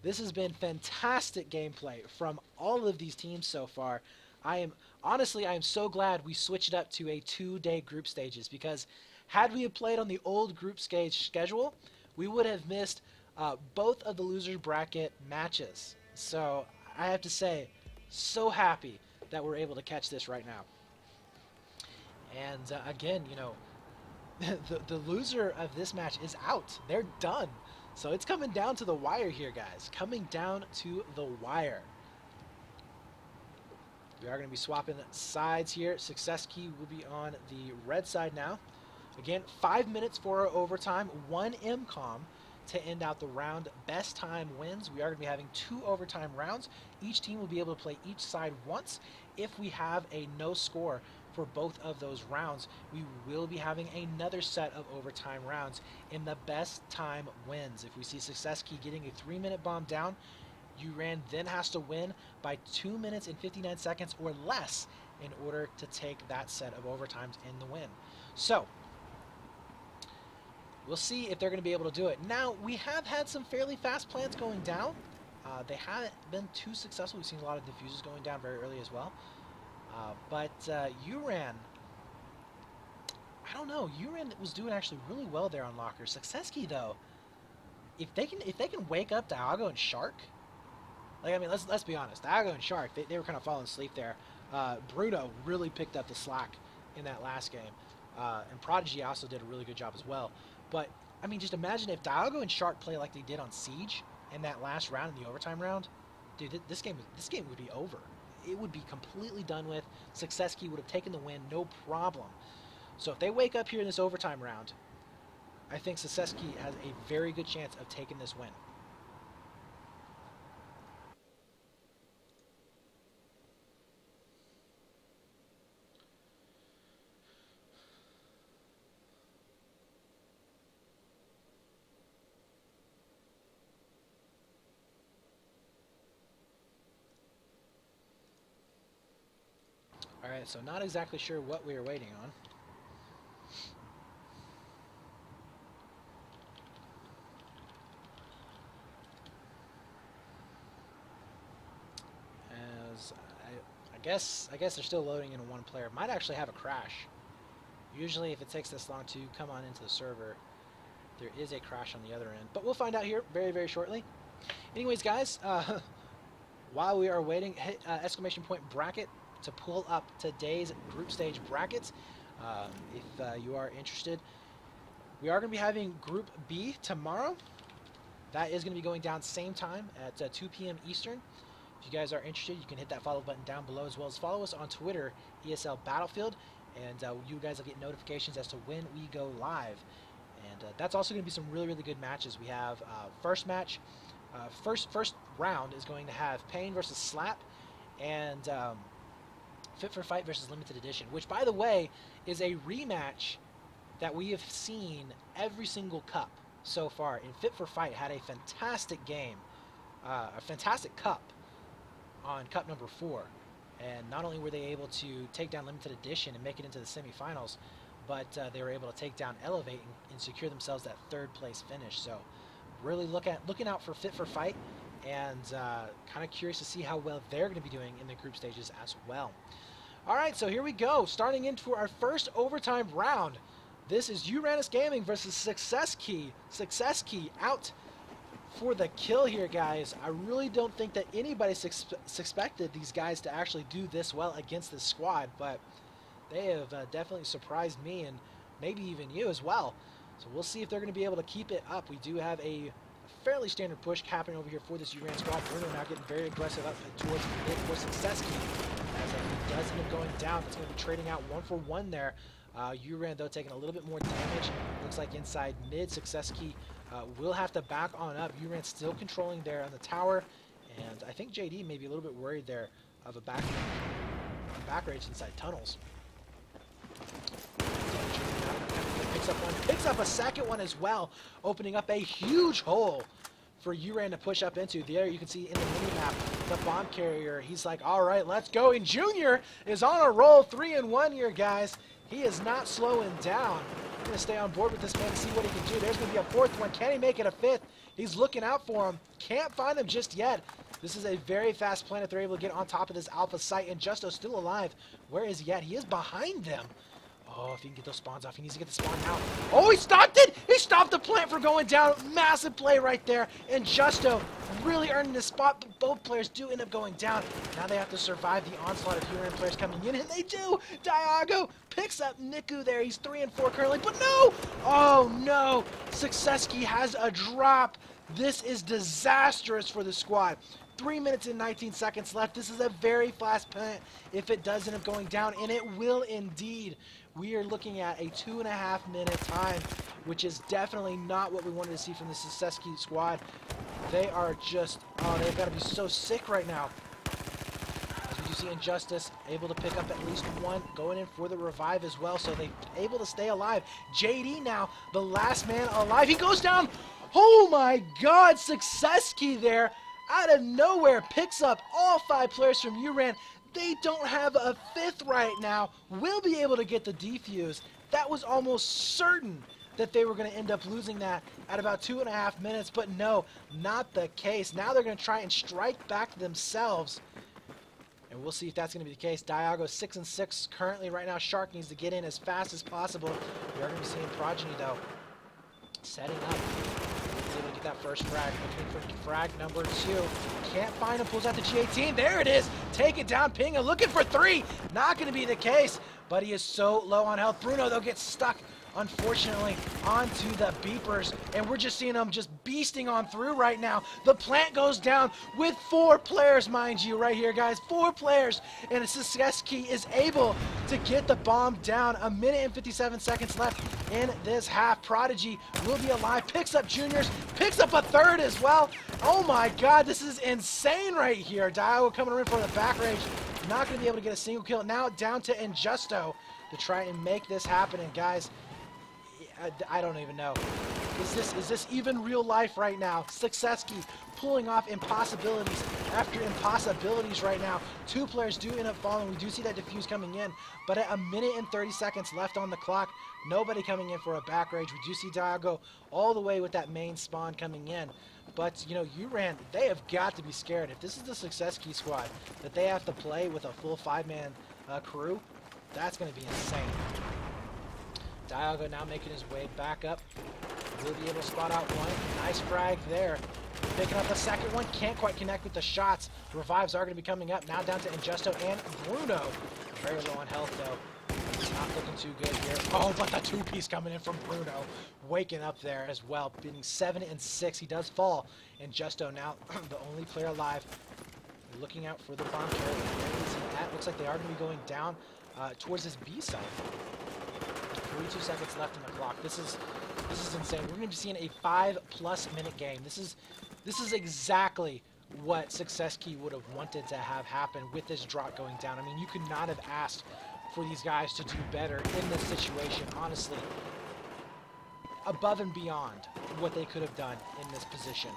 This has been fantastic gameplay from all of these teams so far. Honestly, I am so glad we switched up to a 2-day group stages, because had we have played on the old group stage schedule, we would have missed both of the loser bracket matches. So I have to say, so happy that we're able to catch this right now. And again, you know, the loser of this match is out. They're done. So it's coming down to the wire here, guys. Coming down to the wire. We are going to be swapping sides here. Success Key will be on the red side now. Again, 5 minutes for our overtime. 1 MCOM to end out the round. Best time wins. We are going to be having 2 overtime rounds. Each team will be able to play each side once. If we have a no score for both of those rounds, we will be having another set of overtime rounds, and the best time wins. If we see Success Key getting a 3-minute bomb down, Uran then has to win by 2 minutes and 59 seconds or less in order to take that set of overtimes in the win. So we'll see if they're going to be able to do it. Now, we have had some fairly fast plants going down. They haven't been too successful. We've seen a lot of diffuses going down very early as well. But Uran, I don't know. Uran was doing actually really well there on Locker. Success Key, though, if they can wake up Diago and Shark, like, I mean, let's be honest. Diago and Shark, they were kind of falling asleep there. Bruno really picked up the slack in that last game, and Prodigy also did a really good job as well. But I mean, just imagine if Diago and Shark play like they did on Siege in that last round, in the overtime round. Dude, this game would be over. It would be completely done with. Success Key would have taken the win, no problem. So if they wake up here in this overtime round, I think Success Key has a very good chance of taking this win. Alright, so not exactly sure what we are waiting on. As I guess they're still loading in one player. Might actually have a crash. Usually if it takes this long to come on into the server, there is a crash on the other end. But we'll find out here very, very shortly. Anyways, guys, while we are waiting, hit exclamation point bracket to pull up today's group stage brackets. If you are interested, we are going to be having Group B tomorrow. That is going to be going down same time at 2 p.m. Eastern. If you guys are interested, you can hit that follow button down below, as well as follow us on Twitter, ESL Battlefield, and you guys will get notifications as to when we go live. And that's also going to be some really, really good matches. We have first match, first round is going to have Pain versus Slap, and Fit for Fight versus Limited Edition, which, by the way, is a rematch that we have seen every single cup so far. And Fit for Fight had a fantastic game, a fantastic cup on cup number 4. And not only were they able to take down Limited Edition and make it into the semifinals, but they were able to take down Elevate and secure themselves that 3rd place finish. So really looking out for Fit for Fight, and kind of curious to see how well they're going to be doing in the group stages as well. All right, so here we go. Starting into our first overtime round. This is Uranus Gaming versus Success Key. Success Key out for the kill here, guys. I really don't think that anybody suspected these guys to actually do this well against this squad, but they have definitely surprised me and maybe even you as well. So we'll see if they're going to be able to keep it up. We do have a fairly standard push happening over here for this Uranus squad. Bruno now getting very aggressive up towards mid for Success Key. As he does end up going down, it's going to be trading out 1-for-1 there. Uran, though, taking a little bit more damage. Looks like inside mid, Success Key will have to back on up. Uran still controlling there on the tower. And I think JD may be a little bit worried there of a back rage inside tunnels. Picks up a second one as well, opening up a huge hole for Uran to push up into. There you can see in the mini-map, the bomb carrier. He's like, all right, let's go. And Junior is on a roll, 3-1 here, guys. He is not slowing down. I'm going to stay on board with this man and see what he can do. There's going to be a fourth one. Can he make it a fifth? He's looking out for him. Can't find him just yet. This is a very fast planet. They're able to get on top of this alpha site, and Justo's still alive. Where is he at? He is behind them. Oh, if he can get those spawns off, he needs to get the spawn now. Oh, he stopped it! He stopped the plant from going down. Massive play right there. And Justo really earning this spot, but both players do end up going down. Now they have to survive the onslaught of Uran players coming in, and they do! Diago picks up Niku there. He's 3-4 currently, but no! Oh, no! Success Key has a drop. This is disastrous for the squad. 3 minutes and 19 seconds left. This is a very fast plant if it does end up going down, and it will indeed. We are looking at a 2.5 minute time, which is definitely not what we wanted to see from the Success Key squad. They are just, oh, they've got to be so sick right now. As we do see Injustice able to pick up at least one, going in for the revive as well, so they're able to stay alive. JD now, the last man alive. He goes down. Oh my God, Success Key there. Out of nowhere, picks up all 5 players from Uran. They don't have a fifth right now. We'll be able to get the defuse. That was almost certain that they were going to end up losing that at about 2.5 minutes, but no, not the case. Now they're going to try and strike back themselves, and we'll see if that's going to be the case. Diago 6-6 currently right now. Shark needs to get in as fast as possible. We are going to be seeing Progeny, though, setting up. He's able to get that first frag. Looking for frag number 2. Can't find him. Pulls out the G18. There it is. Take it down. Pinga looking for 3. Not going to be the case. But he is so low on health. Bruno, though, gets stuck, unfortunately, onto the beepers. And we're just seeing them just beasting on through right now. The plant goes down with 4 players, mind you, right here, guys. 4 players. And Success Key is able to get the bomb down. 1 minute and 57 seconds left in this half. Prodigy will be alive. Picks up Juniors. Picks up a 3rd as well. Oh my God, this is insane right here. Diago coming in for the back rage. Not going to be able to get a single kill. Now down to Injusto to try and make this happen. And guys, I don't even know. Is this even real life right now? Success Key pulling off impossibilities after impossibilities right now. 2 players do end up falling. We do see that defuse coming in, but at 1 minute and 30 seconds left on the clock, nobody coming in for a back rage. We do see Diago all the way with that main spawn coming in. But, you know, Uran, they have got to be scared. If this is the Success Key squad that they have to play with a full 5-man crew, that's going to be insane. Diago now making his way back up. Will be able to spot out one. Nice frag there. Picking up the second one. Can't quite connect with the shots. Revives are going to be coming up. Now down to Injusto and Bruno. Very low on health, though. Not looking too good here. Oh, but the 2-piece coming in from Bruno. Waking up there as well. Being 7-6. He does fall. And Justo now the only player alive. Looking out for the bomb carrier. Where is he at? Looks like they are going to be going down towards this B site. 42 seconds left on the clock. This is insane. We're going to be seeing a 5+ minute game. This is exactly what Success Key would have wanted to have happen with this drop going down. I mean, you could not have asked for these guys to do better in this situation, honestly. Above and beyond what they could have done in this position.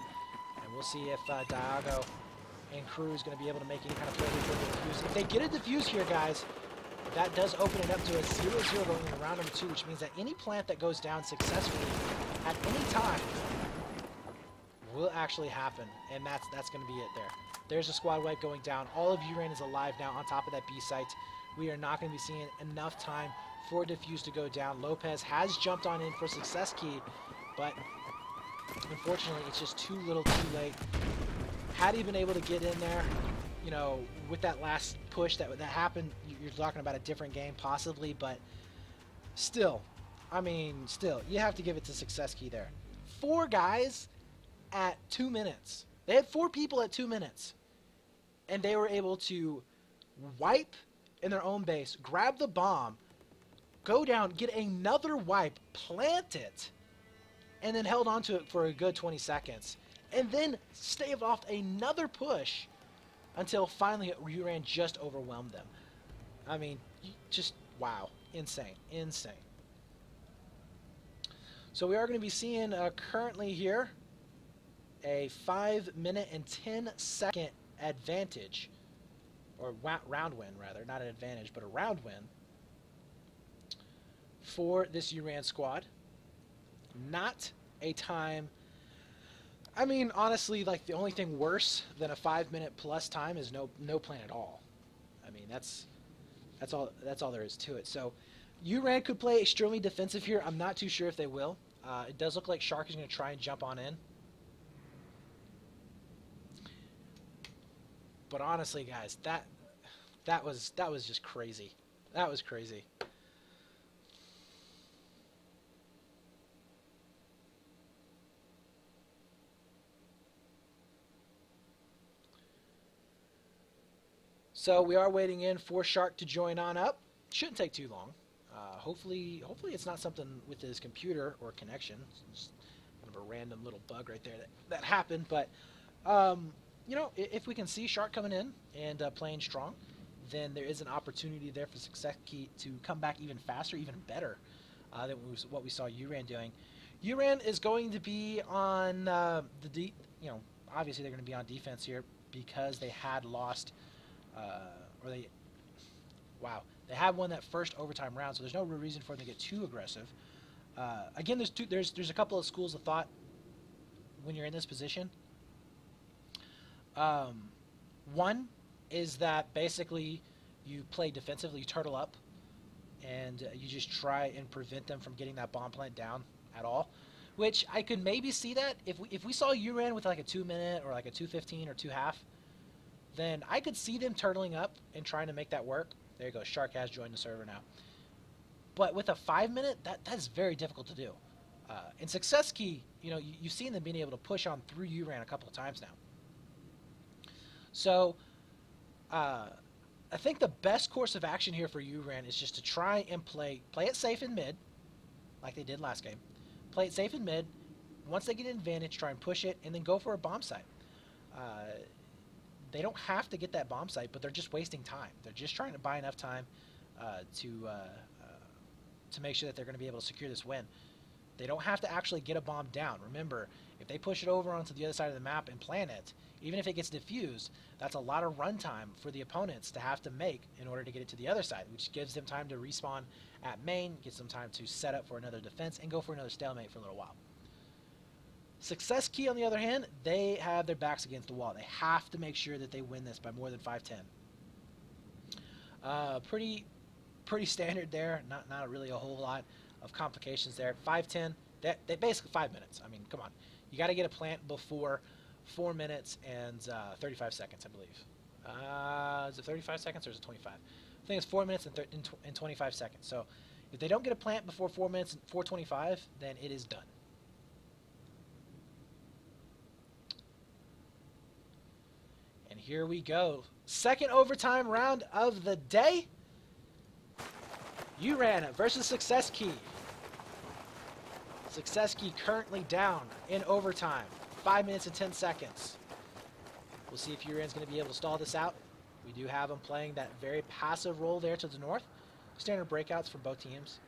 And we'll see if Diago and crew is going to be able to make any kind of play for the defuse. If they get a defuse here, guys, that does open it up to a 0-0 going into round number 2, which means that any plant that goes down successfully at any time will actually happen, and that's going to be it there. There's a squad wipe going down. All of Uran is alive now on top of that B site. we are not going to be seeing enough time for Diffuse to go down. Lopez has jumped on in for Success Key, but unfortunately, it's just too little too late. Had he been able to get in there, you know, with that last push that happened, you're talking about a different game possibly, but still, I mean, still, you have to give it to Success Key there. 4 guys at 2 minutes. They had 4 people at 2 minutes, and they were able to wipe in their own base, grab the bomb, go down, get another wipe, plant it, and then held on to it for a good 20 seconds. And then staved off another push until finally Uran just overwhelmed them. I mean, just, wow. Insane. Insane. So we are going to be seeing currently here a 5-minute and 10-second advantage. Or round win, rather. Not an advantage, but a round win for this Uran squad. Not a time... I mean, honestly, like, the only thing worse than a 5-minute plus time is no plan at all. I mean, that's all there is to it. So, Uran could play extremely defensive here. I'm not too sure if they will. It does look like Shark is going to try and jump on in. But honestly, guys, that was just crazy. That was crazy. So we are waiting in for Shark to join on up. Shouldn't take too long. Hopefully it's not something with his computer or connection. It's kind of a random little bug right there that happened. But you know, if we can see Shark coming in and playing strong, then there is an opportunity there for Success Key to come back even faster, even better than what we saw Uran doing. Uran is going to be on you know, obviously they're going to be on defense here because they had lost. They had won that first overtime round, so there's no real reason for them to get too aggressive. Again, there's a couple of schools of thought when you're in this position. One is that basically you play defensively, you turtle up, and you just try and prevent them from getting that bomb plant down at all. Which I could maybe see that if we saw Uran with like a 2-minute or like a 2:15 or 2:30. Then I could see them turtling up and trying to make that work. There you go. Shark has joined the server now. But with a 5-minute, that's very difficult to do. In Success Key, you know, you've seen them being able to push on through Uran a couple of times now. So I think the best course of action here for Uran is just to try and play it safe in mid, like they did last game. Play it safe in mid. Once they get an advantage, try and push it, and then go for a bomb site. They don't have to get that bomb site, but they're just wasting time. They're just trying to buy enough time to make sure that they're going to be able to secure this win. They don't have to actually get a bomb down. Remember, if they push it over onto the other side of the map and plant it, even if it gets diffused, that's a lot of run time for the opponents to have to make in order to get it to the other side, which gives them time to respawn at main, gives them time to set up for another defense, and go for another stalemate for a little while. Success Key, on the other hand, they have their backs against the wall. They have to make sure that they win this by more than 5-10. Pretty standard there. Not really a whole lot of complications there. 5-10. They basically 5 minutes. I mean, come on. You got to get a plant before 4 minutes and 35 seconds, I believe. Is it 35 seconds or is it 25? I think it's 4 minutes and 25 seconds. So if they don't get a plant before 4 minutes and 4:25, then it is done. Here we go. Second overtime round of the day. Uran versus Success Key. Success Key currently down in overtime. 5 minutes and 10 seconds. We'll see if Uran's going to be able to stall this out. We do have them playing that very passive role there to the north. Standard breakouts for both teams.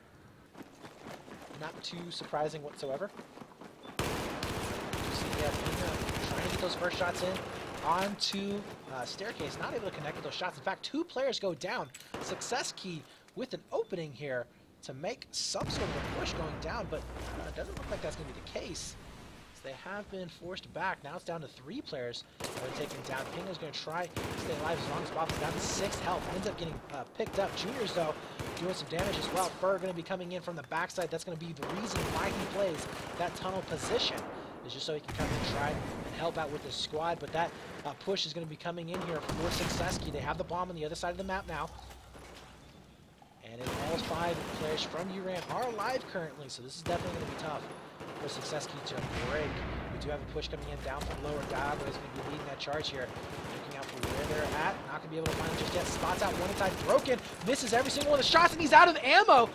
Not too surprising whatsoever. You see, trying to get those first shots in. Onto Staircase, not able to connect with those shots. In fact, 2 players go down. Success Key with an opening here to make some sort of a push going down, but it doesn't look like that's going to be the case. they have been forced back. Now it's down to 3 players that are taken down. Pingo's going to try to stay alive as long as possible. Down to 6 health. Ends up getting picked up. Juniors, though, doing some damage as well. Fur going to be coming in from the backside. That's going to be the reason why he plays that tunnel position. Is just so he can come and try and help out with his squad. But that push is going to be coming in here for Success Key. They have the bomb on the other side of the map now. And all 5 players from Uran are alive currently, so this is definitely going to be tough for Success Key to break. We do have a push coming in down from lower. Diago is going to be leading that charge here. Looking out for where they're at. Not going to be able to find it just yet. Spots out one inside. Broken. Misses every single one of the shots, and he's out of ammo.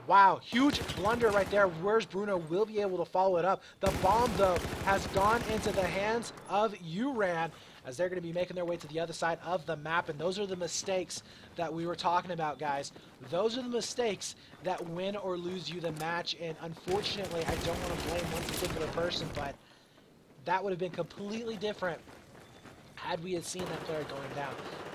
Wow, huge blunder right there. Where's Bruno? Will be able to follow it up. The bomb, though, has gone into the hands of Uran, as they're going to be making their way to the other side of the map. And those are the mistakes that we were talking about, guys. Those are the mistakes that win or lose you the match. And unfortunately, I don't want to blame one particular person, but that would have been completely different had we had seen that player going down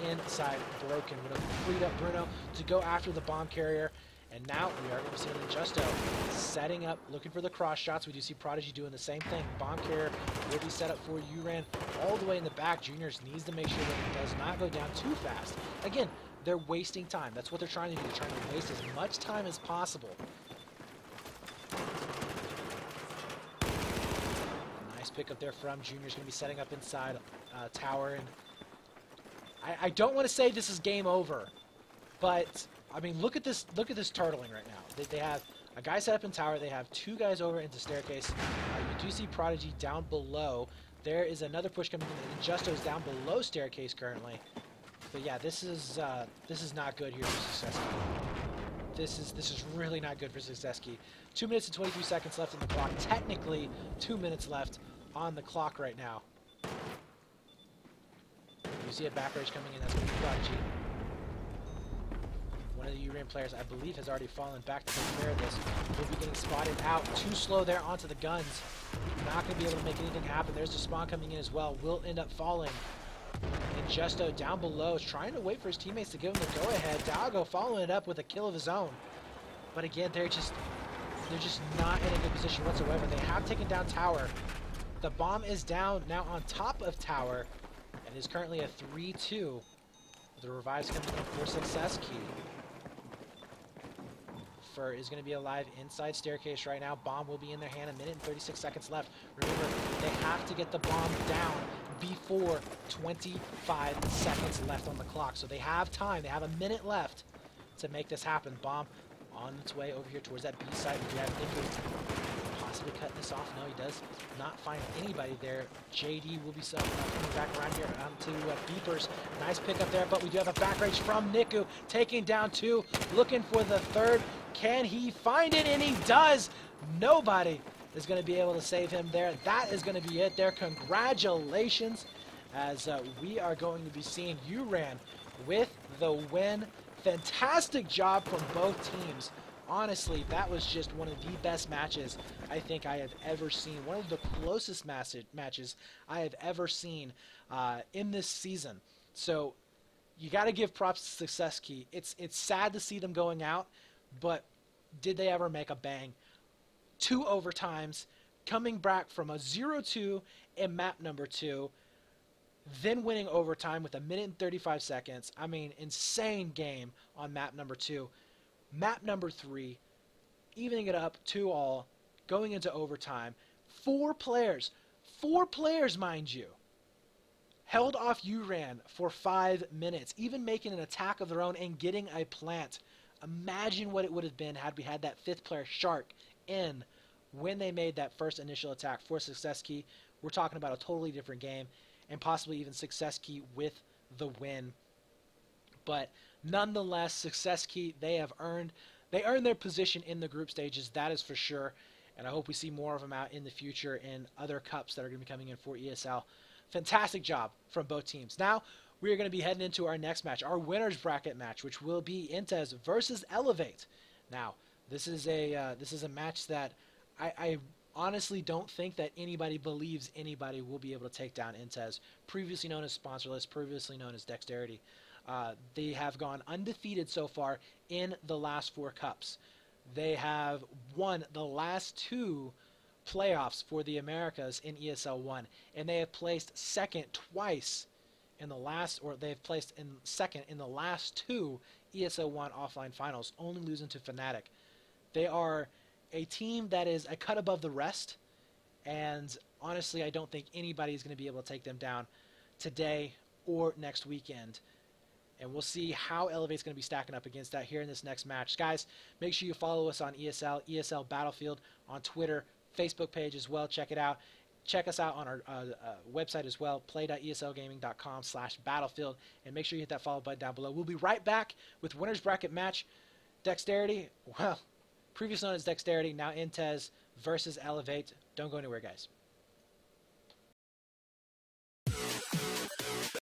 inside Broken. Would have freed up Bruno to go after the bomb carrier. And now we are going to see Justo setting up, looking for the cross shots. We do see Prodigy doing the same thing. Bomb carrier will be set up for Uran all the way in the back. Juniors needs to make sure that it does not go down too fast. Again, they're wasting time. That's what they're trying to do. They're trying to waste as much time as possible. Nice pick up there from Juniors. Going to be setting up inside tower. And I don't want to say this is game over, but I mean, look at this turtling right now. They have a guy set up in tower. They have 2 guys over into staircase. You do see Prodigy down below. There is another push coming in. And Justo's down below staircase currently. But yeah, this is not good here for Success Key. This is really not good for Success Key. 2 minutes and 23 seconds left on the clock. Technically, 2 minutes left on the clock right now. You see a back rage coming in. That's going to be Prodigy. One of the Uran players, I believe, has already fallen back to take care of this. Will be getting spotted out. Too slow there onto the guns. Not going to be able to make anything happen. There's the spawn coming in as well. Will end up falling. And Justo down below is trying to wait for his teammates to give him the go-ahead. Dago following it up with a kill of his own. But again, they're just not in a good position whatsoever. They have taken down tower. The bomb is down now on top of tower and is currently a 3-2. The revives coming in for Success Key. Fur is going to be alive inside staircase right now. Bomb will be in their hand. 1 minute and 36 seconds left. Remember, they have to get the bomb down before 25 seconds left on the clock. So they have time. They have 1 minute left to make this happen. Bomb on its way over here towards that B side. We have Niku possibly cutting this off. No, he does not find anybody there. JD will be coming back around here onto Beepers. Nice pick up there, but we do have a back rage from Niku. Taking down 2, looking for the 3rd. Can he find it? And he does. Nobody is going to be able to save him there. That is going to be it there. Congratulations, as we are going to be seeing Uran with the win. Fantastic job from both teams. Honestly, that was just one of the best matches I think I have ever seen. One of the closest matches I have ever seen in this season. So you got to give props to Success Key. It's sad to see them going out, but did they ever make a bang? 2 overtimes, coming back from a 0-2 in map number 2, then winning overtime with 1 minute and 35 seconds. I mean, insane game on map number 2. Map number 3, evening it up 2-all, going into overtime. 4 players, mind you, held off Uran for 5 minutes, even making an attack of their own and getting a plant. Imagine what it would have been had we had that 5th player, Shark, in when they made that first initial attack for Success Key. We're talking about a totally different game, and possibly even Success Key with the win. But nonetheless, Success Key, they earned their position in the group stages, that is for sure. And I hope we see more of them out in the future in other cups that are going to be coming in for ESL. Fantastic job from both teams. Now, we are going to be heading into our next match, our winner's bracket match, which will be Intez versus Elevate. Now, this is a match that I honestly don't think that anybody believes anybody will be able to take down Intez, previously known as Sponsorless, previously known as Dexterity. They have gone undefeated so far in the last 4 cups. They have won the last 2 playoffs for the Americas in ESL One, and they have placed second twice in the last, or they've placed in second in the last 2 ESL One offline finals, only losing to Fnatic. They are a team that is a cut above the rest, and honestly, I don't think anybody is going to be able to take them down today or next weekend. And we'll see how Elevate's going to be stacking up against that here in this next match. Guys, make sure you follow us on ESL Battlefield on Twitter, Facebook page as well. Check it out. Check us out on our website as well, play.eslgaming.com/battlefield. And make sure you hit that follow button down below. We'll be right back with winner's bracket match. Dexterity, well, previously known as Dexterity, now Intez versus Elevate. Don't go anywhere, guys.